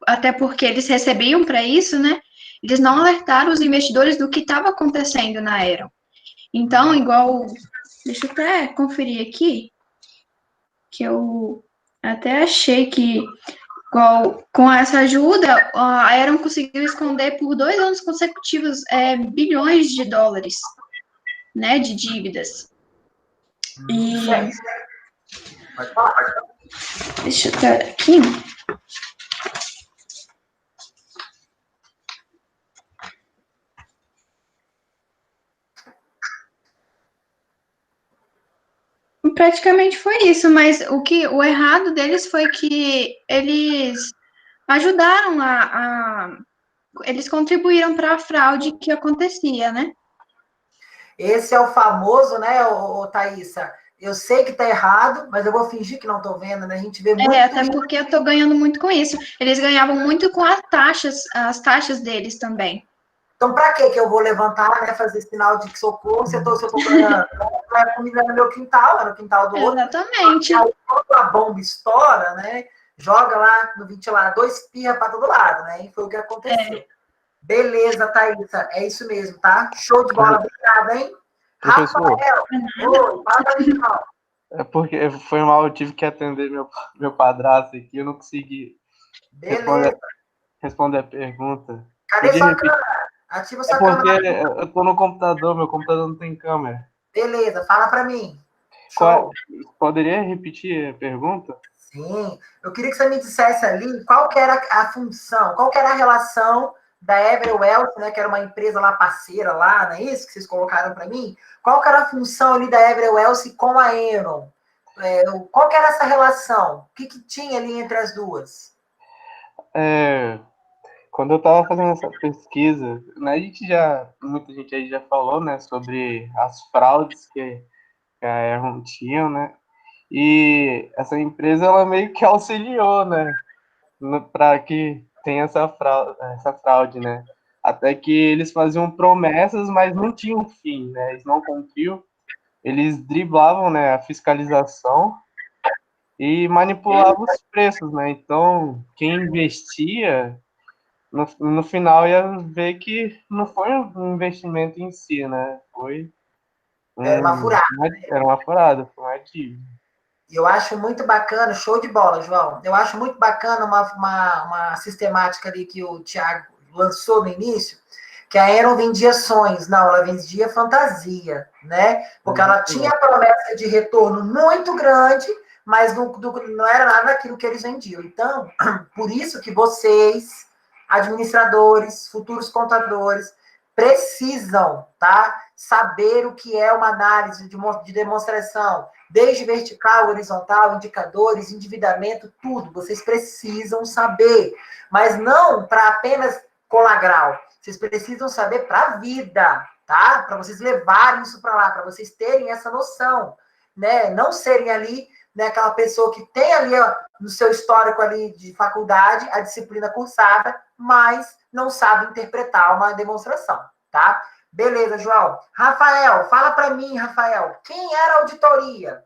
até porque eles recebiam para isso, né? Eles não alertaram os investidores do que estava acontecendo na Enron. Então, igual, deixa eu até conferir aqui, que eu até achei que, igual, com essa ajuda, a Enron conseguiu esconder por 2 anos consecutivos bilhões de dólares, né, de dívidas. E... Deixa eu ver aqui. praticamente foi isso, mas o errado deles foi que eles ajudaram eles contribuíram para a fraude que acontecia, né? Esse é o famoso, né, Thaísa? Eu sei que tá errado, mas eu vou fingir que não tô vendo, né? A gente vê muito até porque eu tô ganhando muito com isso. Eles ganhavam muito com as taxas deles também. Então, para que eu vou levantar, né, fazer sinal de socorro se eu tô ganhando? A comida no meu quintal, no quintal do outro. Exatamente. Aí, quando a bomba estoura, né, joga lá no ventilador, espirra para todo lado, né? E foi o que aconteceu. Beleza, Thaísa, é isso mesmo, tá? Show de bola, obrigada, hein? Professor, Rafael, oi, fala pra mim, não. é porque foi mal, eu tive que atender meu padrasto aqui, eu não consegui responder a pergunta. Cadê sua câmera? Ativa sua câmera. É porque eu tô no computador, meu computador não tem câmera. Beleza, fala pra mim. Show. Poderia repetir a pergunta? Sim, eu queria que você me dissesse ali qual que era a função, qual que era a relação da Everwealth, né, que era uma empresa lá parceira lá, não é isso que vocês colocaram para mim? Qual que era a função ali da Everwealth com a Enron? Qual que era essa relação? O que tinha ali entre as duas? Quando eu estava fazendo essa pesquisa, né, muita gente aí já falou, né, sobre as fraudes que a Enron tinha, né? E essa empresa, ela meio que auxiliou, né, para que tenha essa fraude, né? Até que eles faziam promessas, mas não tinham fim, né? Eles não cumpriam, eles driblavam, né, a fiscalização e manipulavam os preços, né? Então, quem investia, no final ia ver que não foi um investimento em si, né? Era uma furada. Era uma furada, foi uma dívida. Eu acho muito bacana, show de bola, João. Eu acho muito bacana uma sistemática ali que o Thiago lançou no início, que a Enron vendia sonhos. Não, ela vendia fantasia, né? Porque ela tinha a promessa de retorno muito grande, mas não era nada daquilo que eles vendiam. Então, por isso que vocês, administradores, futuros contadores, precisam, tá? Saber o que é uma análise de demonstração, desde vertical, horizontal, indicadores, endividamento, tudo. Vocês precisam saber, mas não para apenas colar grau. Vocês precisam saber para a vida, tá? Para vocês levarem isso para lá, para vocês terem essa noção, né? Não serem ali, né, aquela pessoa que tem ali, ó, no seu histórico ali de faculdade a disciplina cursada, mas não sabe interpretar uma demonstração, tá? Beleza, João. Rafael, fala para mim, Rafael, quem era a auditoria?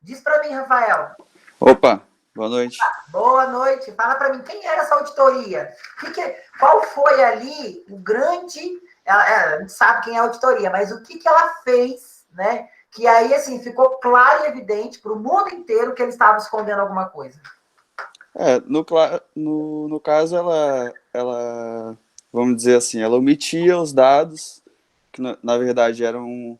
Diz para mim, Rafael. Opa, boa noite. Boa noite. Fala para mim, quem era essa auditoria? Qual foi ali o grande... a gente sabe quem é a auditoria, mas o que ela fez, né? Que aí, assim, ficou claro e evidente para o mundo inteiro que eles estavam escondendo alguma coisa. No caso, ela, vamos dizer assim, ela omitia os dados, que na verdade eram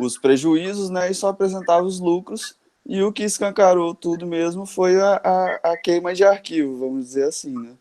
os prejuízos, né, e só apresentava os lucros, e o que escancarou tudo mesmo foi a queima de arquivo, vamos dizer assim, né?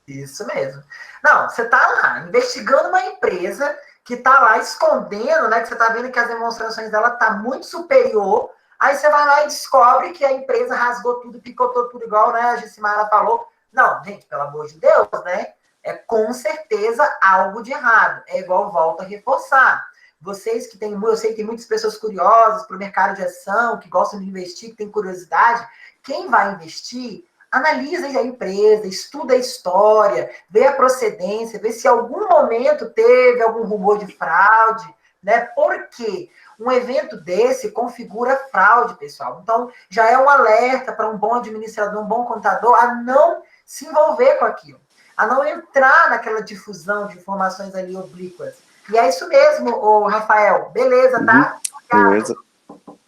Isso mesmo. Não, você está lá investigando uma empresa que está lá escondendo, né, que você está vendo que as demonstrações dela tá muito superior, aí você vai lá e descobre que a empresa rasgou tudo, picotou tudo igual, né, a Gessimara falou. Não, gente, pelo amor de Deus, né, é com certeza algo de errado. É igual, volta a reforçar. Vocês que têm, eu sei que tem muitas pessoas curiosas para o mercado de ação, que gostam de investir, que tem curiosidade. Quem vai investir, analisa a empresa, estuda a história, vê a procedência, vê se em algum momento teve algum rumor de fraude, né? Porque um evento desse configura fraude, pessoal. Então, já é um alerta para um bom administrador, um bom contador, a não se envolver com aquilo, a não entrar naquela difusão de informações ali oblíquas. E é isso mesmo, ô Rafael. Beleza, tá? Beleza.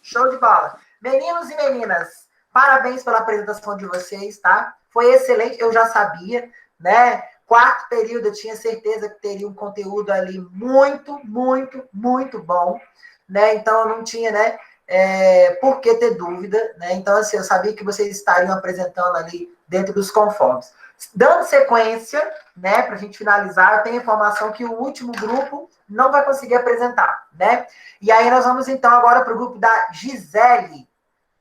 Show de bola. Meninos e meninas, parabéns pela apresentação de vocês, tá? Foi excelente, eu já sabia, né? Quarto período, eu tinha certeza que teria um conteúdo ali muito, muito, muito bom, né? Então, eu não tinha, né, por que ter dúvida, né? Então, assim, eu sabia que vocês estariam apresentando ali dentro dos conformes. Dando sequência, né, para a gente finalizar, eu tenho informação que o último grupo não vai conseguir apresentar, né? E aí nós vamos então agora para o grupo da Gisele.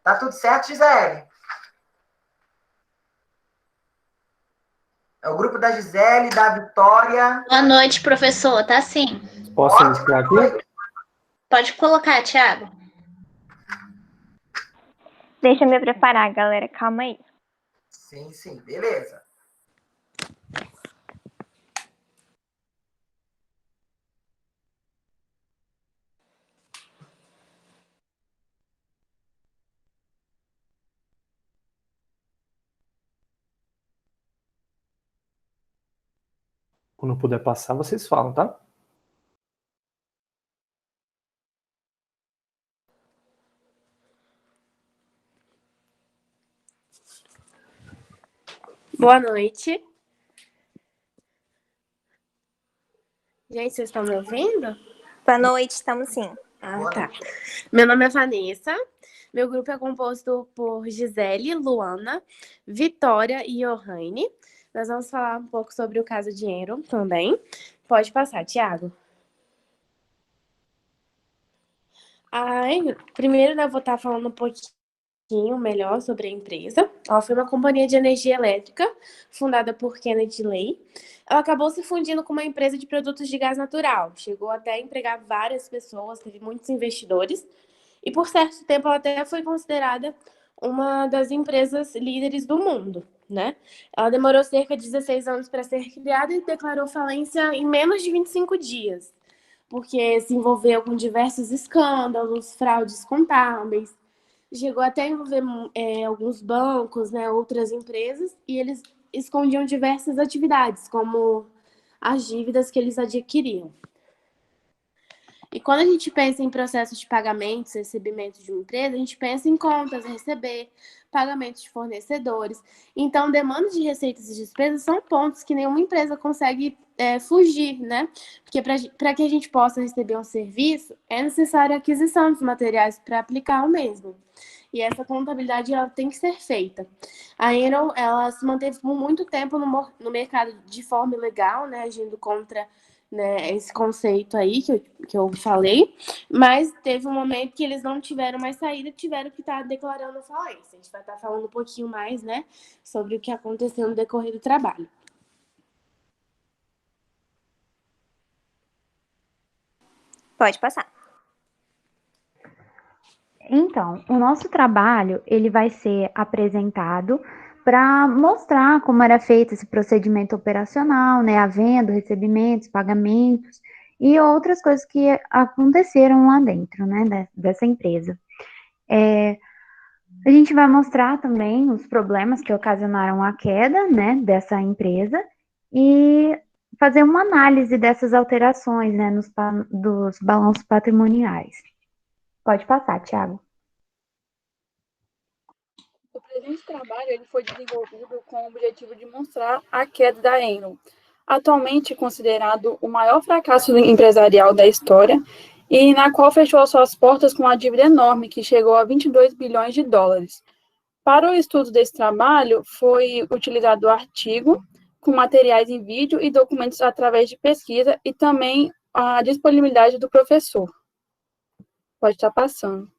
Tá tudo certo, Gisele? É o grupo da Gisele, da Vitória. Boa noite, professor. Tá sim. Posso iniciar aqui? Pode colocar, Thiago. Deixa eu me preparar, galera. Calma aí. Sim, sim. Beleza. Quando puder passar, vocês falam, tá? Boa noite. Gente, vocês estão me ouvindo? Boa noite, estamos sim. Ah, tá. Meu nome é Vanessa. Meu grupo é composto por Gisele, Luana, Vitória e Johanne. Nós vamos falar um pouco sobre o caso de Enron também. Pode passar, Thiago. Primeiro, eu vou estar falando um pouquinho melhor sobre a empresa. Ela foi uma companhia de energia elétrica fundada por Kennedy Lay. Ela acabou se fundindo com uma empresa de produtos de gás natural. Chegou até a empregar várias pessoas, teve muitos investidores. E por certo tempo ela até foi considerada uma das empresas líderes do mundo, né? Ela demorou cerca de 16 anos para ser criada e declarou falência em menos de 25 dias, porque se envolveu com diversos escândalos, fraudes contábeis, chegou até a envolver alguns bancos, né, outras empresas, e eles escondiam diversas atividades, como as dívidas que eles adquiriam. E quando a gente pensa em processo de pagamentos, recebimento de uma empresa, a gente pensa em contas a receber, pagamentos de fornecedores. Então, demanda de receitas e despesas são pontos que nenhuma empresa consegue fugir, né? Porque para que a gente possa receber um serviço, é necessária a aquisição dos materiais para aplicar o mesmo. E essa contabilidade ela tem que ser feita. A Enron, ela se manteve por muito tempo no mercado de forma ilegal, né, agindo contra, né, esse conceito aí que eu falei, mas teve um momento que eles não tiveram mais saída, tiveram que estar declarando falência. A gente vai estar falando um pouquinho mais, né, sobre o que aconteceu no decorrer do trabalho. Pode passar. Então, o nosso trabalho, ele vai ser apresentado para mostrar como era feito esse procedimento operacional, né, a venda, recebimentos, pagamentos e outras coisas que aconteceram lá dentro, né, dessa empresa. A gente vai mostrar também os problemas que ocasionaram a queda, né, dessa empresa e fazer uma análise dessas alterações, né, dos balanços patrimoniais. Pode passar, Thiago. O presente trabalho ele foi desenvolvido com o objetivo de mostrar a queda da Enron, atualmente considerado o maior fracasso empresarial da história e na qual fechou suas portas com uma dívida enorme que chegou a 22 bilhões de dólares. Para o estudo desse trabalho, foi utilizado o artigo com materiais em vídeo e documentos através de pesquisa e também a disponibilidade do professor. Pode estar passando.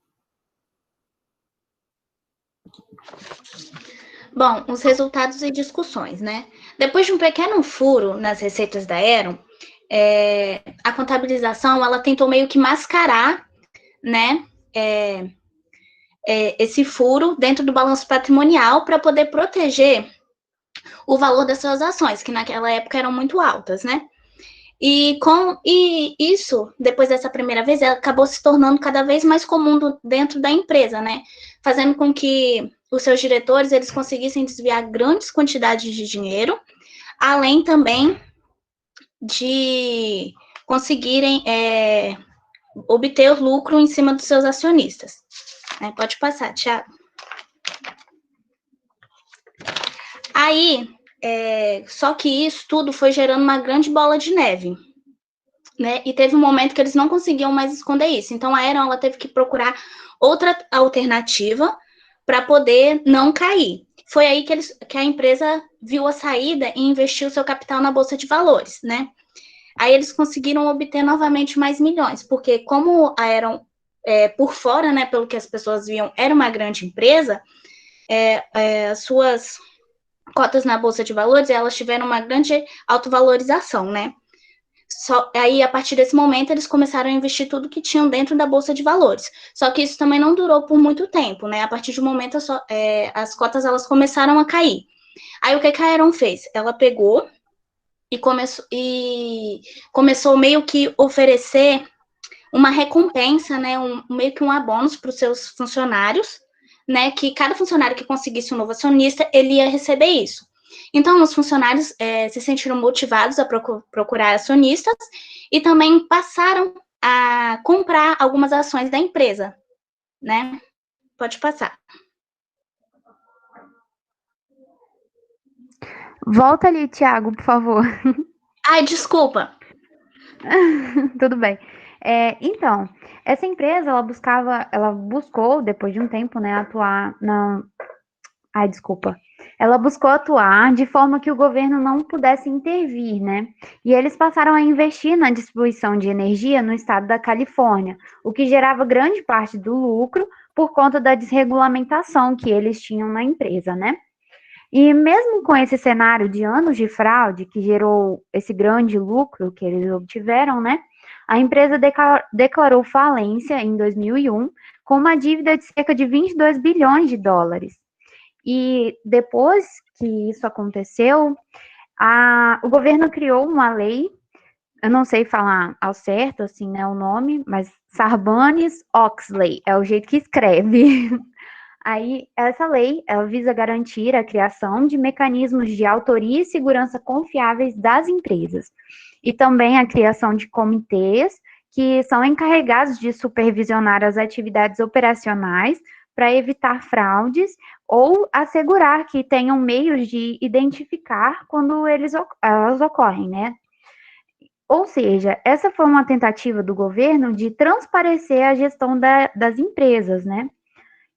Bom, os resultados e discussões, né? Depois de um pequeno furo nas receitas da Enron, a contabilização, ela tentou meio que mascarar, né, esse furo dentro do balanço patrimonial para poder proteger o valor das suas ações, que naquela época eram muito altas, né? E isso, depois dessa primeira vez, acabou se tornando cada vez mais comum dentro da empresa, né? Fazendo com que os seus diretores eles conseguissem desviar grandes quantidades de dinheiro, além também de conseguirem obter o lucro em cima dos seus acionistas. Pode passar, Thiago. Aí, só que isso tudo foi gerando uma grande bola de neve, né? E teve um momento que eles não conseguiam mais esconder isso. Então, a Enron ela teve que procurar outra alternativa para poder não cair. foi aí que a empresa viu a saída e investiu seu capital na Bolsa de Valores, né? Aí eles conseguiram obter novamente mais milhões, porque como a Aeron, por fora, né, pelo que as pessoas viam, era uma grande empresa, suas cotas na Bolsa de Valores, elas tiveram uma grande autovalorização, né? Aí, a partir desse momento, eles começaram a investir tudo que tinham dentro da Bolsa de Valores. Só que isso também não durou por muito tempo, né? A partir de um momento, as cotas elas começaram a cair. Aí, o que a Aeron fez? Ela pegou e começou meio que oferecer uma recompensa, né? Meio que um abônus para os seus funcionários, né? Que cada funcionário que conseguisse um novo acionista, ele ia receber isso. Então, os funcionários se sentiram motivados a procurar acionistas e também passaram a comprar algumas ações da empresa, né? Pode passar. Volta ali, Thiago, por favor. Ai, desculpa. Tudo bem. Então, essa empresa, ela buscou, depois de um tempo, né, atuar na... Ai, desculpa. Ela buscou atuar de forma que o governo não pudesse intervir, né? E eles passaram a investir na distribuição de energia no estado da Califórnia, o que gerava grande parte do lucro por conta da desregulamentação que eles tinham na empresa, né? E mesmo com esse cenário de anos de fraude que gerou esse grande lucro que eles obtiveram, né? A empresa declarou falência em 2001 com uma dívida de cerca de 22 bilhões de dólares. E depois que isso aconteceu, o governo criou uma lei, eu não sei falar ao certo, assim, né, o nome, mas Sarbanes-Oxley, é o jeito que escreve. Aí, essa lei, ela visa garantir a criação de mecanismos de autoria e segurança confiáveis das empresas, e também a criação de comitês que são encarregados de supervisionar as atividades operacionais para evitar fraudes ou assegurar que tenham meios de identificar quando elas ocorrem, né? Ou seja, essa foi uma tentativa do governo de transparecer a gestão das empresas, né?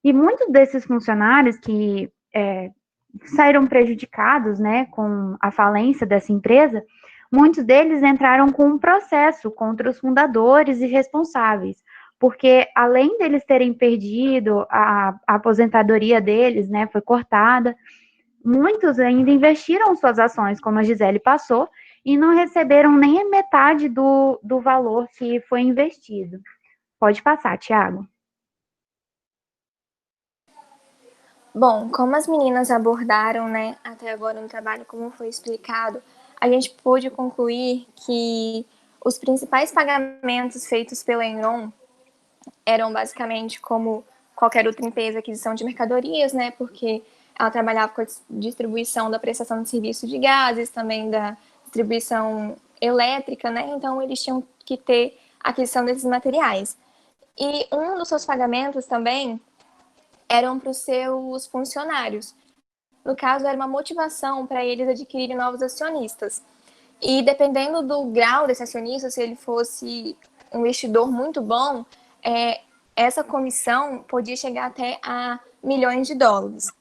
E muitos desses funcionários que saíram prejudicados, né, com a falência dessa empresa, muitos deles entraram com um processo contra os fundadores e responsáveis, porque além deles terem perdido a aposentadoria deles, né, foi cortada, muitos ainda investiram suas ações, como a Gisele passou, e não receberam nem a metade do valor que foi investido. Pode passar, Thiago. Bom, como as meninas abordaram, né, até agora no trabalho, como foi explicado, a gente pôde concluir que os principais pagamentos feitos pela Enron eram basicamente como qualquer outra empresa, aquisição de mercadorias, né, porque ela trabalhava com a distribuição da prestação de serviço de gases, também da distribuição elétrica, né, então eles tinham que ter aquisição desses materiais. E um dos seus pagamentos também eram para os seus funcionários. No caso, era uma motivação para eles adquirirem novos acionistas. E dependendo do grau desse acionista, se ele fosse um investidor muito bom, essa comissão podia chegar até a milhões de dólares.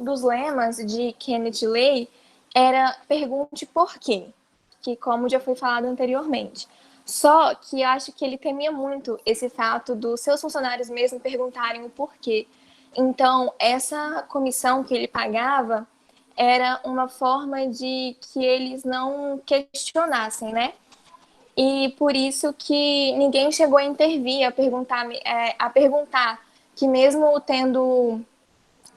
Dos lemas de Kenneth Lay era pergunte por quê, que como já foi falado anteriormente. Só que eu acho que ele temia muito esse fato dos seus funcionários mesmo perguntarem o porquê. Então, essa comissão que ele pagava era uma forma de que eles não questionassem, né? E por isso que ninguém chegou a intervir, a perguntar que mesmo tendo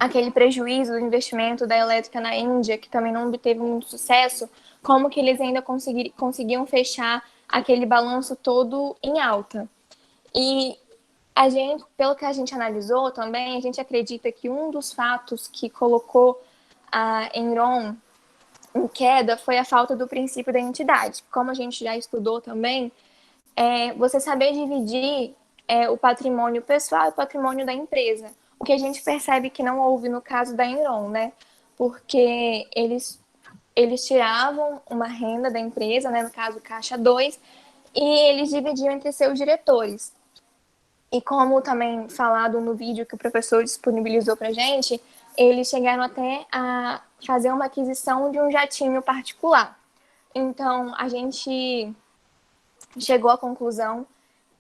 aquele prejuízo do investimento da elétrica na Índia, que também não obteve muito sucesso, como que eles ainda conseguiam fechar aquele balanço todo em alta. E a gente, pelo que a gente analisou também, a gente acredita que um dos fatos que colocou a Enron em queda foi a falta do princípio da entidade. Como a gente já estudou também, você saber dividir o patrimônio pessoal e o patrimônio da empresa. O que a gente percebe que não houve no caso da Enron, né? Porque eles tiravam uma renda da empresa, né, no caso Caixa 2, e eles dividiam entre seus diretores. E como também falado no vídeo que o professor disponibilizou para a gente, eles chegaram até a fazer uma aquisição de um jatinho particular. Então, a gente chegou à conclusão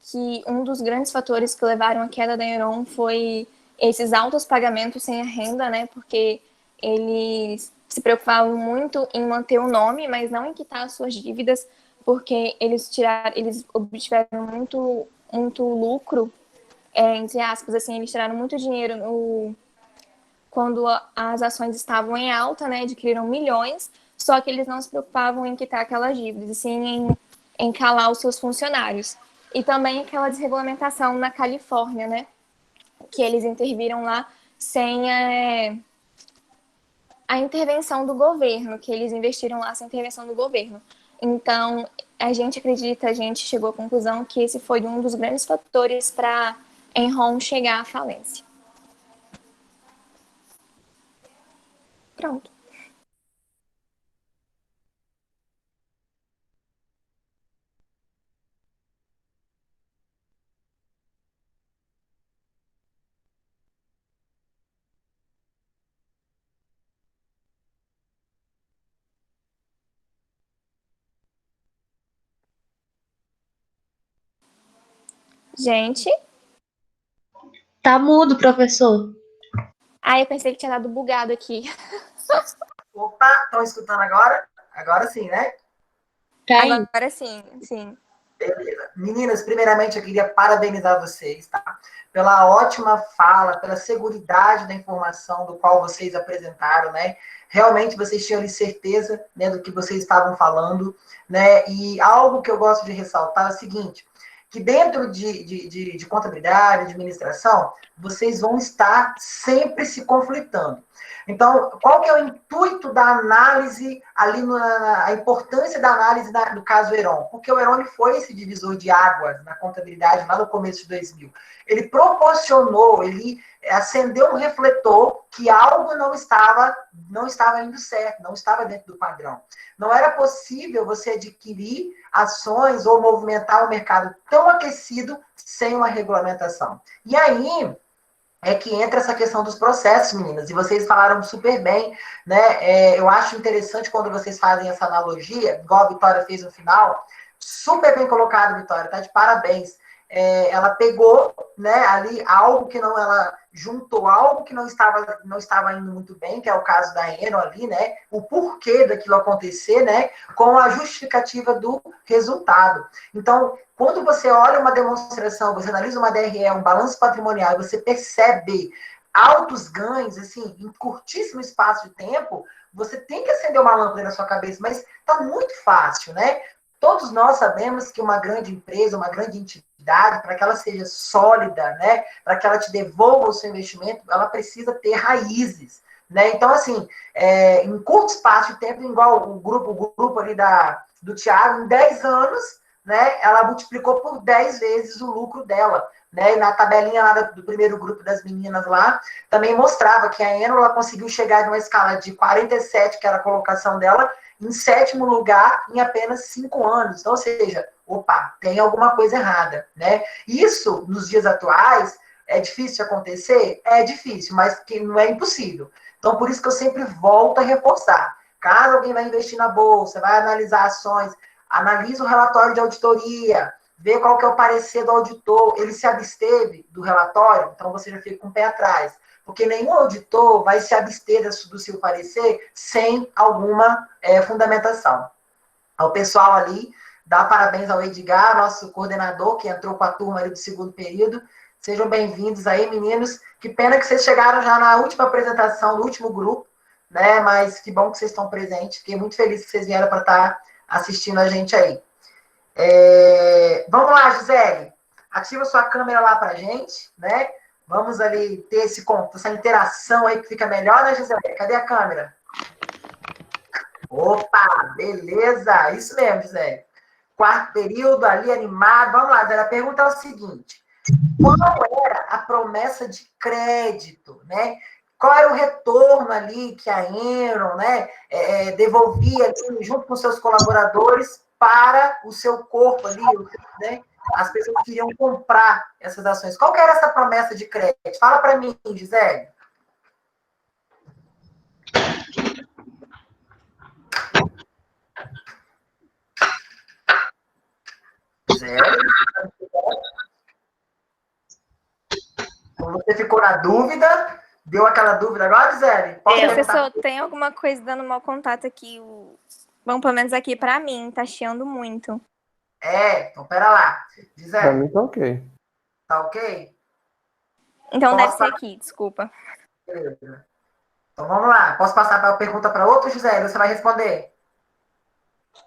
que um dos grandes fatores que levaram à queda da Enron foi esses altos pagamentos sem a renda, né? Porque eles se preocupavam muito em manter o nome, mas não em quitar as suas dívidas, porque eles obtiveram muito lucro, entre aspas, assim, eles tiraram muito dinheiro quando as ações estavam em alta, né? Adquiriram milhões, só que eles não se preocupavam em quitar aquelas dívidas, e sim em calar os seus funcionários. E também aquela desregulamentação na Califórnia, né? Que eles interviram lá sem a intervenção do governo, que eles investiram lá sem intervenção do governo. Então, a gente chegou à conclusão que esse foi um dos grandes fatores para Enron chegar à falência. Pronto. Gente? Tá mudo, professor. Ah, eu pensei que tinha dado bugado aqui. Opa, estão escutando agora? Agora sim, né? Agora sim, sim. Beleza. Meninas, primeiramente eu queria parabenizar vocês, tá? Pela ótima fala, pela seguridade da informação do qual vocês apresentaram, né? Realmente vocês tinham ali certeza, né, do que vocês estavam falando, né? E algo que eu gosto de ressaltar é o seguinte, que dentro de contabilidade, de administração, vocês vão estar sempre se conflitando. Então, qual que é o intuito da análise, ali a importância da análise do caso Heron? Porque o Heron foi esse divisor de águas na contabilidade lá no começo de 2000. Ele proporcionou, ele acendeu um refletor que algo não estava indo certo, não estava dentro do padrão. Não era possível você adquirir ações ou movimentar um mercado tão aquecido sem uma regulamentação. E aí é que entra essa questão dos processos, meninas, e vocês falaram super bem, né? Eu acho interessante quando vocês fazem essa analogia, igual a Vitória fez no final, super bem colocado, Vitória, tá de parabéns. Ela pegou, né, ali algo que não, ela juntou algo que não estava indo muito bem, que é o caso da Enron ali, né, o porquê daquilo acontecer, né, com a justificativa do resultado. Então, quando você olha uma demonstração, você analisa uma DRE, um balanço patrimonial, você percebe altos ganhos, assim, em curtíssimo espaço de tempo, você tem que acender uma lâmpada na sua cabeça, mas tá muito fácil, né? Todos nós sabemos que uma grande empresa, uma grande entidade, para que ela seja sólida, né, para que ela te devolva o seu investimento, ela precisa ter raízes, né? Então, assim, em curto espaço de tempo, igual o grupo ali do Thiago, em 10 anos, né, ela multiplicou por 10 vezes o lucro dela, né? E na tabelinha lá do primeiro grupo das meninas lá, também mostrava que a Enron ela conseguiu chegar numa escala de 47, que era a colocação dela, em 7º lugar em apenas 5 anos. Então, ou seja, opa, tem alguma coisa errada, né? Isso, nos dias atuais, é difícil de acontecer? É difícil, mas que não é impossível. Então, por isso que eu sempre volto a reforçar. Caso alguém vai investir na bolsa, vai analisar ações, analisa o relatório de auditoria, vê qual que é o parecer do auditor, ele se absteve do relatório, então você já fica com o pé atrás. Porque nenhum auditor vai se abster do seu parecer sem alguma fundamentação. Ao pessoal ali, dá parabéns ao Edgar, nosso coordenador, que entrou com a turma ali do 2º período. Sejam bem-vindos aí, meninos. Que pena que vocês chegaram já na última apresentação, no último grupo, né? Mas que bom que vocês estão presentes. Fiquei muito feliz que vocês vieram para estar assistindo a gente aí. Vamos lá, Gisele. Ativa sua câmera lá para a gente, né? Vamos ali ter essa interação aí que fica melhor, né, Gisele? Cadê a câmera? Opa, beleza. Isso mesmo, Gisele. 4º período ali, animado. Vamos lá, Gisele. A pergunta é o seguinte. Qual era a promessa de crédito, né? Qual era o retorno ali que a Enron, né, devolvia ali, junto com seus colaboradores para o seu corpo ali, né, as pessoas queriam comprar essas ações. Qual que era essa promessa de crédito? Fala para mim, Gisele. Gisele? Então, você ficou na dúvida, deu aquela dúvida agora, Gisele? Pode Professor, tem alguma coisa dando mau contato aqui? Bom, pelo menos aqui para mim, tá chiando muito. Então pera lá. Gisele. Pra mim tá ok. Tá ok? Então deve ser aqui, desculpa. Beleza. Então vamos lá. Posso passar a pergunta para outro, Gisele? Você vai responder?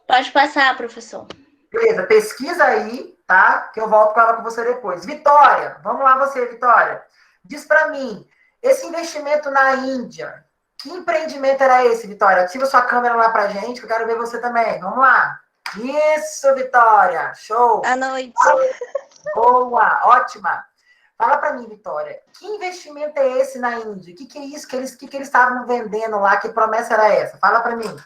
Pode passar, professor. Beleza, pesquisa aí, tá? Que eu volto com ela com você depois. Vitória, vamos lá você, Vitória. Diz para mim, esse investimento na Índia, que empreendimento era esse, Vitória? Ativa sua câmera lá pra gente, que eu quero ver você também. Vamos lá. Isso, Vitória. Show. Boa noite. Boa, ótima. Fala para mim, Vitória, que investimento é esse na Índia? O que é isso que eles estavam vendendo lá? Que promessa era essa? Fala para mim.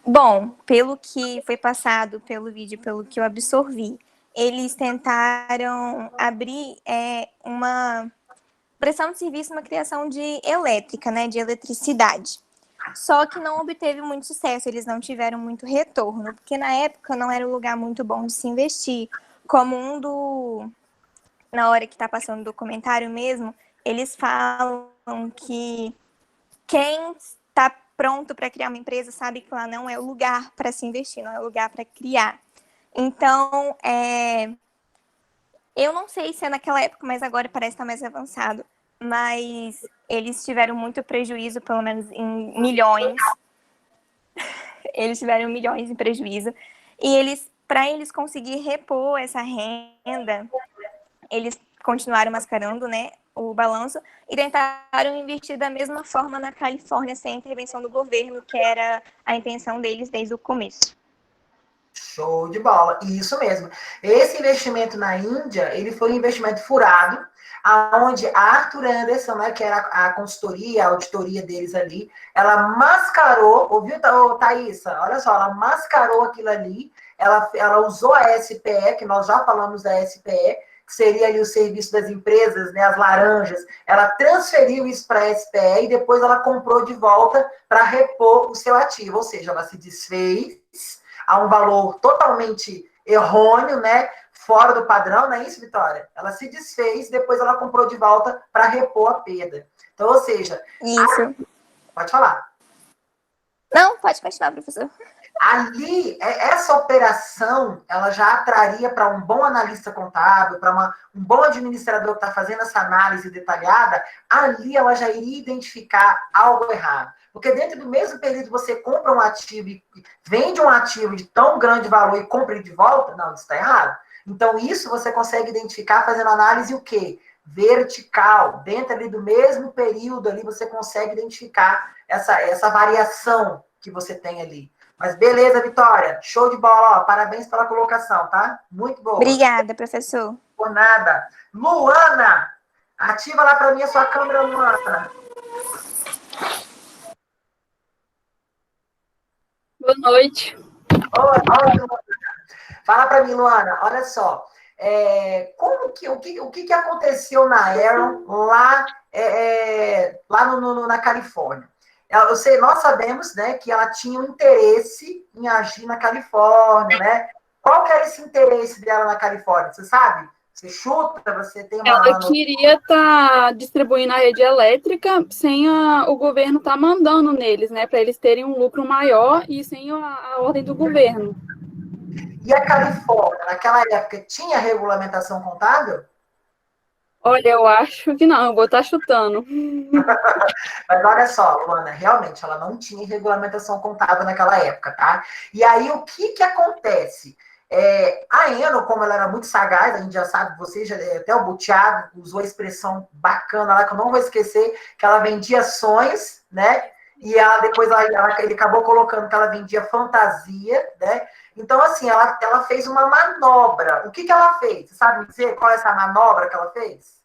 Bom, pelo que foi passado pelo vídeo, pelo que eu absorvi, eles tentaram abrir uma prestação de serviço, uma criação de elétrica, né, de eletricidade. Só que não obteve muito sucesso, eles não tiveram muito retorno, porque na época não era um lugar muito bom de se investir. Como na hora que está passando o documentário mesmo, eles falam que quem está pronto para criar uma empresa sabe que lá não é o lugar para se investir, não é o lugar para criar. Então, eu não sei se é naquela época, mas agora parece estar mais avançado. Mas eles tiveram muito prejuízo, pelo menos em milhões. Eles tiveram milhões em prejuízo. E para eles conseguir repor essa renda, eles continuaram mascarando, né, o balanço e tentaram investir da mesma forma na Califórnia, sem intervenção do governo, que era a intenção deles desde o começo. Show de bola, isso mesmo. Esse investimento na Índia, ele foi um investimento furado, aonde a Arthur Anderson, né, que era a consultoria, a auditoria deles ali, ela mascarou, ouviu, Thaísa? Olha só, ela mascarou aquilo ali, ela usou a SPE, que nós já falamos da SPE, que seria ali o serviço das empresas, né, as laranjas, ela transferiu isso para a SPE e depois ela comprou de volta para repor o seu ativo, ou seja, ela se desfez a um valor totalmente errôneo, né, fora do padrão, não é isso, Vitória? Ela se desfez, depois ela comprou de volta para repor a perda. Então, ou seja... Isso. Pode falar. Não, pode continuar, professor. Ali, essa operação, ela já atraria para um bom analista contábil, para um bom administrador que está fazendo essa análise detalhada, ali ela já iria identificar algo errado. Porque dentro do mesmo período você compra um ativo e vende um ativo de tão grande valor e compra ele de volta, não, isso está errado. Então, isso você consegue identificar fazendo análise o quê? Vertical. Dentro ali do mesmo período ali você consegue identificar essa variação que você tem ali. Mas beleza, Vitória. Show de bola. Ó, parabéns pela colocação, tá? Muito boa. Obrigada, professor. Por nada. Luana, ativa lá para mim a sua câmera, Luana. Boa noite. Oi, Luana. Fala para mim, Luana. Olha só. O que aconteceu na Aeron lá na Califórnia? Nós sabemos, né, que ela tinha um interesse em agir na Califórnia, né? Qual que era esse interesse dela na Califórnia? Você sabe? Você chuta? Você tem uma... Ela queria estar distribuindo a rede elétrica sem o governo estar mandando neles, né? Para eles terem um lucro maior e sem a ordem do governo. E a Califórnia, naquela época, tinha regulamentação contábil? Olha, eu acho que não, eu vou estar chutando. Mas olha só, Luana, realmente ela não tinha regulamentação contábil naquela época, tá? E aí o que acontece? A Eno, como ela era muito sagaz, a gente já sabe, até o Buteado usou a expressão bacana lá, que eu não vou esquecer, que ela vendia sonhos, né? E depois ele acabou colocando que ela vendia fantasia, né? Então, assim, ela fez uma manobra. O que ela fez? Você sabe me dizer qual é essa manobra que ela fez?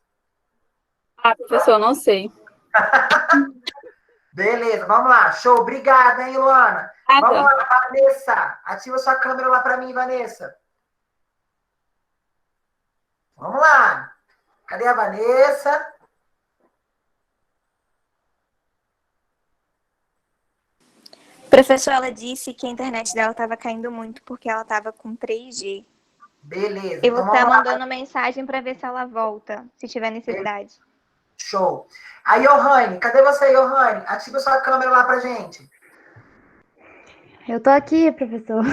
Ah, professor, não sei. Beleza, vamos lá. Show. Obrigada, hein, Luana? Nada. Vamos lá, Vanessa. Ativa sua câmera lá para mim, Vanessa. Vamos lá. Cadê a Vanessa? Professor, ela disse que a internet dela estava caindo muito porque ela estava com 3G. Beleza. Eu vou Então estar vamos lá. mandando mensagem para ver se ela volta, se tiver necessidade. Show. A Johanne, cadê você, Johanne? Ativa sua câmera lá pra gente. Eu tô aqui, professor.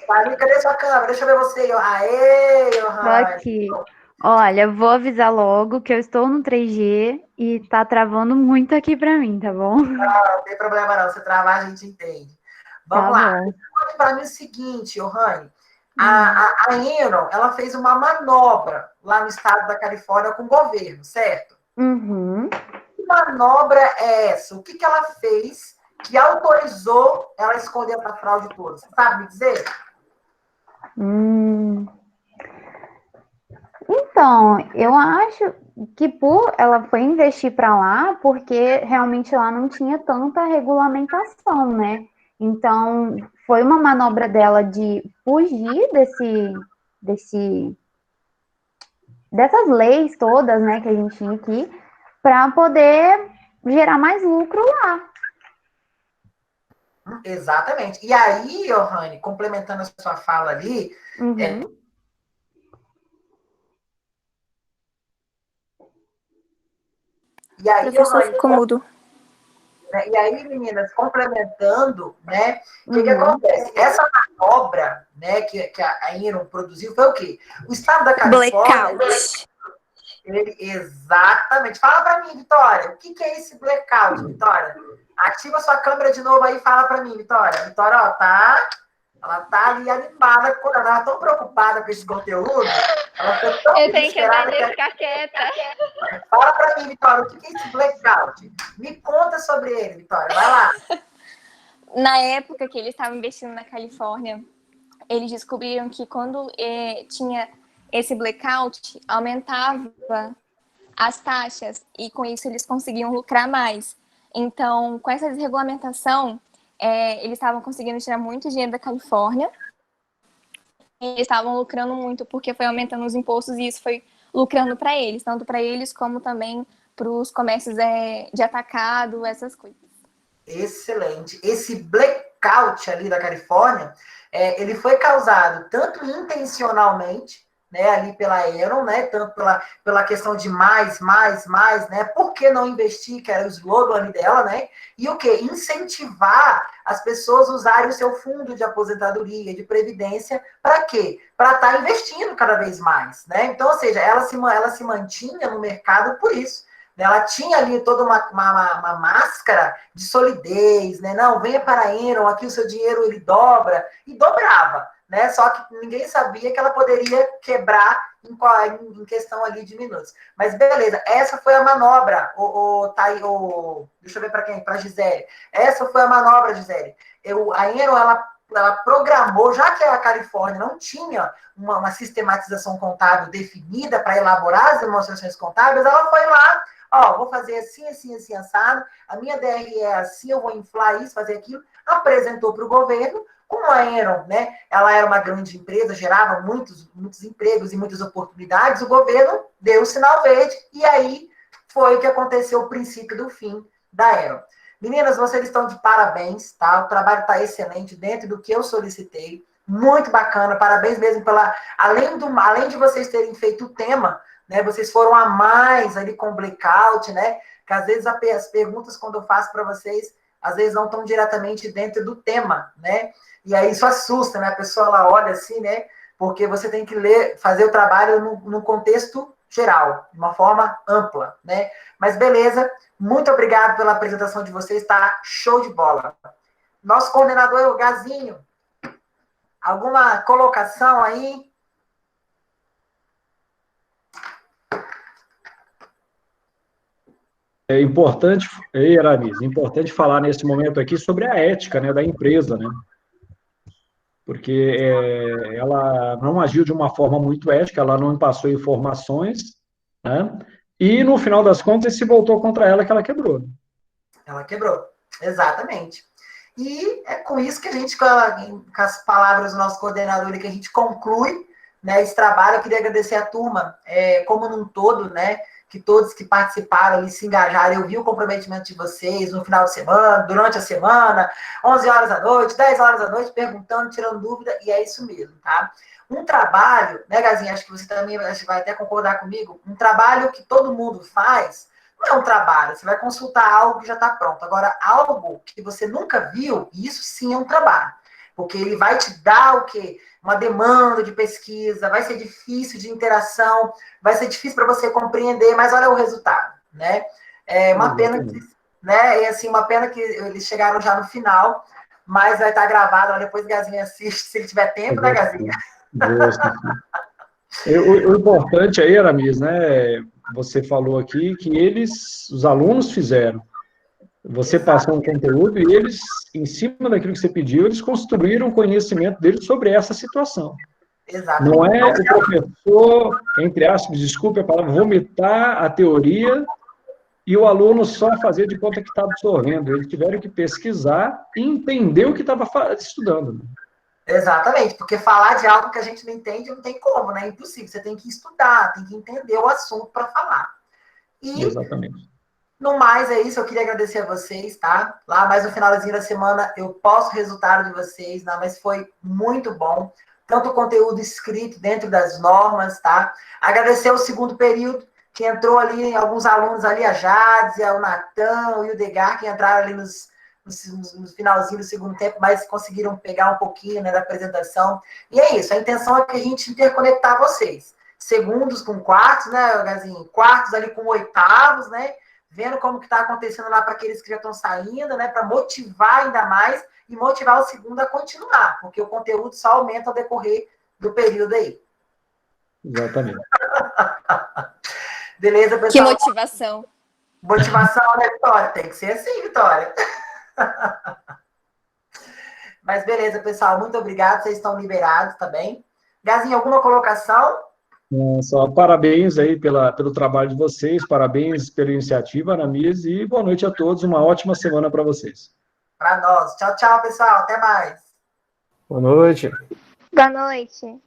Cadê sua câmera? Deixa eu ver você. Aê, Tô Johanne. aqui. Olha, vou avisar logo que eu estou no 3G e tá travando muito aqui pra mim, tá bom? Não tem problema não. Se travar, a gente entende. Vamos Tá lá. bom. Conte para mim o seguinte, Johanne. A Enron, ela fez uma manobra lá no estado da Califórnia com o governo, certo? Uhum. Que manobra é essa? O que ela fez que autorizou ela a esconder essa fraude toda? Você sabe me dizer? Então, eu acho que ela foi investir para lá porque realmente lá não tinha tanta regulamentação, né? Então, foi uma manobra dela de fugir dessas leis todas, né, que a gente tinha aqui, para poder gerar mais lucro lá. Exatamente. E aí, Johanne, complementando a sua fala ali, E aí, Professor, ficou mudo. E aí, meninas, complementando, né? O que acontece? Essa manobra, né, que a Enron produziu foi o quê? O estado da Califórnia. Blackout. Exatamente. Fala para mim, Vitória. O que é esse blackout, Vitória? Ativa sua câmera de novo aí e fala para mim, Vitória. Vitória, ó, ela tá ali animada, ela estava tão preocupada com esse conteúdo, ela ficou tão Eu tenho que desesperada aprender a ficar quieta. Fala para mim, Vitória, o que é esse blackout? Me conta sobre ele, Vitória, vai lá. Na época que eles estavam investindo na Califórnia, eles descobriram que quando tinha esse blackout, aumentava as taxas e com isso eles conseguiam lucrar mais. Então, com essa desregulamentação, eles estavam conseguindo tirar muito dinheiro da Califórnia e eles estavam lucrando muito porque foi aumentando os impostos e isso foi lucrando para eles, tanto para eles como também para os comércios de atacado, essas coisas. Excelente. Esse blackout ali da Califórnia, ele foi causado tanto intencionalmente, né, ali pela Enron, né, tanto pela questão de mais, né, por que não investir, que era o slogan dela, né, e o que? Incentivar as pessoas a usarem o seu fundo de aposentadoria, de previdência, para quê? Para estar investindo cada vez mais, né, então, ou seja, ela se mantinha no mercado por isso. Ela tinha ali toda uma máscara de solidez, né? Não, venha para a Enron, aqui o seu dinheiro ele dobra, e dobrava, né? Só que ninguém sabia que ela poderia quebrar em questão ali de minutos. Mas beleza, essa foi a manobra, deixa eu ver para quem? Para a Gisele. Essa foi a manobra, Gisele. A Enron, ela programou, já que a Califórnia não tinha uma sistematização contábil definida para elaborar as demonstrações contábeis, ela foi lá, vou fazer assim, assim, assim, assado, a minha DRE é assim, eu vou inflar isso, fazer aquilo, apresentou para o governo, como a Enron, né, ela era uma grande empresa, gerava muitos empregos e muitas oportunidades, o governo deu o sinal verde, e aí foi que aconteceu o princípio do fim da Enron. Meninas, vocês estão de parabéns, tá? O trabalho está excelente dentro do que eu solicitei, muito bacana, parabéns mesmo além de vocês terem feito o tema, né? Vocês foram a mais ali com o blackout, né? Que às vezes as perguntas, quando eu faço para vocês, às vezes não estão diretamente dentro do tema, né? E aí isso assusta, né? A pessoa, ela olha assim, né? Porque você tem que fazer o trabalho no contexto geral, de uma forma ampla, né? Mas beleza, muito obrigado pela apresentação de vocês, tá show de bola. Nosso coordenador é o Gazinho. Alguma colocação aí? É importante, Aramis, importante falar nesse momento aqui sobre a ética, né, da empresa, né? Porque ela não agiu de uma forma muito ética, ela não passou informações, né? E no final das contas se voltou contra ela que ela quebrou. Ela quebrou, exatamente. E é com isso que a gente, com as palavras do nosso coordenador, que a gente conclui, né, esse trabalho. Eu queria agradecer a turma, como num todo, né, que todos que participaram e se engajaram. Eu vi o comprometimento de vocês no final de semana, durante a semana, 11 horas da noite, 10 horas da noite, perguntando, tirando dúvida, e é isso mesmo, tá? Um trabalho, né, Gazinha, acho que você também vai até concordar comigo, um trabalho que todo mundo faz, não é um trabalho, você vai consultar algo que já está pronto. Agora, algo que você nunca viu, isso sim é um trabalho. Porque ele vai te dar o quê? Uma demanda de pesquisa, vai ser difícil de interação, vai ser difícil para você compreender, mas olha o resultado, né? É uma pena que, né? E assim, uma pena que eles chegaram já no final, mas vai estar gravado, depois o Gazinha assiste, se ele tiver tempo, né, Gazinha? O importante aí, Aramis, né? Você falou aqui que os alunos fizeram. Você passou um conteúdo e eles, em cima daquilo que você pediu, eles construíram o conhecimento deles sobre essa situação. Exatamente. Não é o professor, entre aspas, desculpe a palavra, vomitar a teoria e o aluno só fazer de conta que está absorvendo. Eles tiveram que pesquisar e entender o que estava estudando. Exatamente, porque falar de algo que a gente não entende não tem como, né? É impossível. Você tem que estudar, tem que entender o assunto para falar. E, exatamente. No mais, é isso. Eu queria agradecer a vocês, tá? Lá mais no finalzinho da semana eu posto o resultado de vocês, né? Mas foi muito bom. Tanto o conteúdo escrito dentro das normas, tá? Agradecer o segundo período, que entrou ali, alguns alunos ali, a Jadzia, o Natan, o Ildegar, que entraram ali no finalzinho do segundo tempo, mas conseguiram pegar um pouquinho, né, da apresentação. E é isso, a intenção é que a gente interconectar vocês. Segundos com quartos, né, Gazinho? Quartos ali com oitavos, né? Vendo como que está acontecendo lá para aqueles que já estão saindo, né? Para motivar ainda mais e motivar o segundo a continuar, porque o conteúdo só aumenta ao decorrer do período aí. Exatamente. Beleza, pessoal? Que motivação. Motivação, né, Vitória? Tem que ser assim, Vitória. Mas beleza, pessoal. Muito obrigado. Vocês estão liberados, tá bem? Gazinho, alguma colocação? Só parabéns aí pelo trabalho de vocês, parabéns pela iniciativa, Aramis, e boa noite a todos, uma ótima semana para vocês. Para nós. Tchau, tchau, pessoal. Até mais. Boa noite. Boa noite.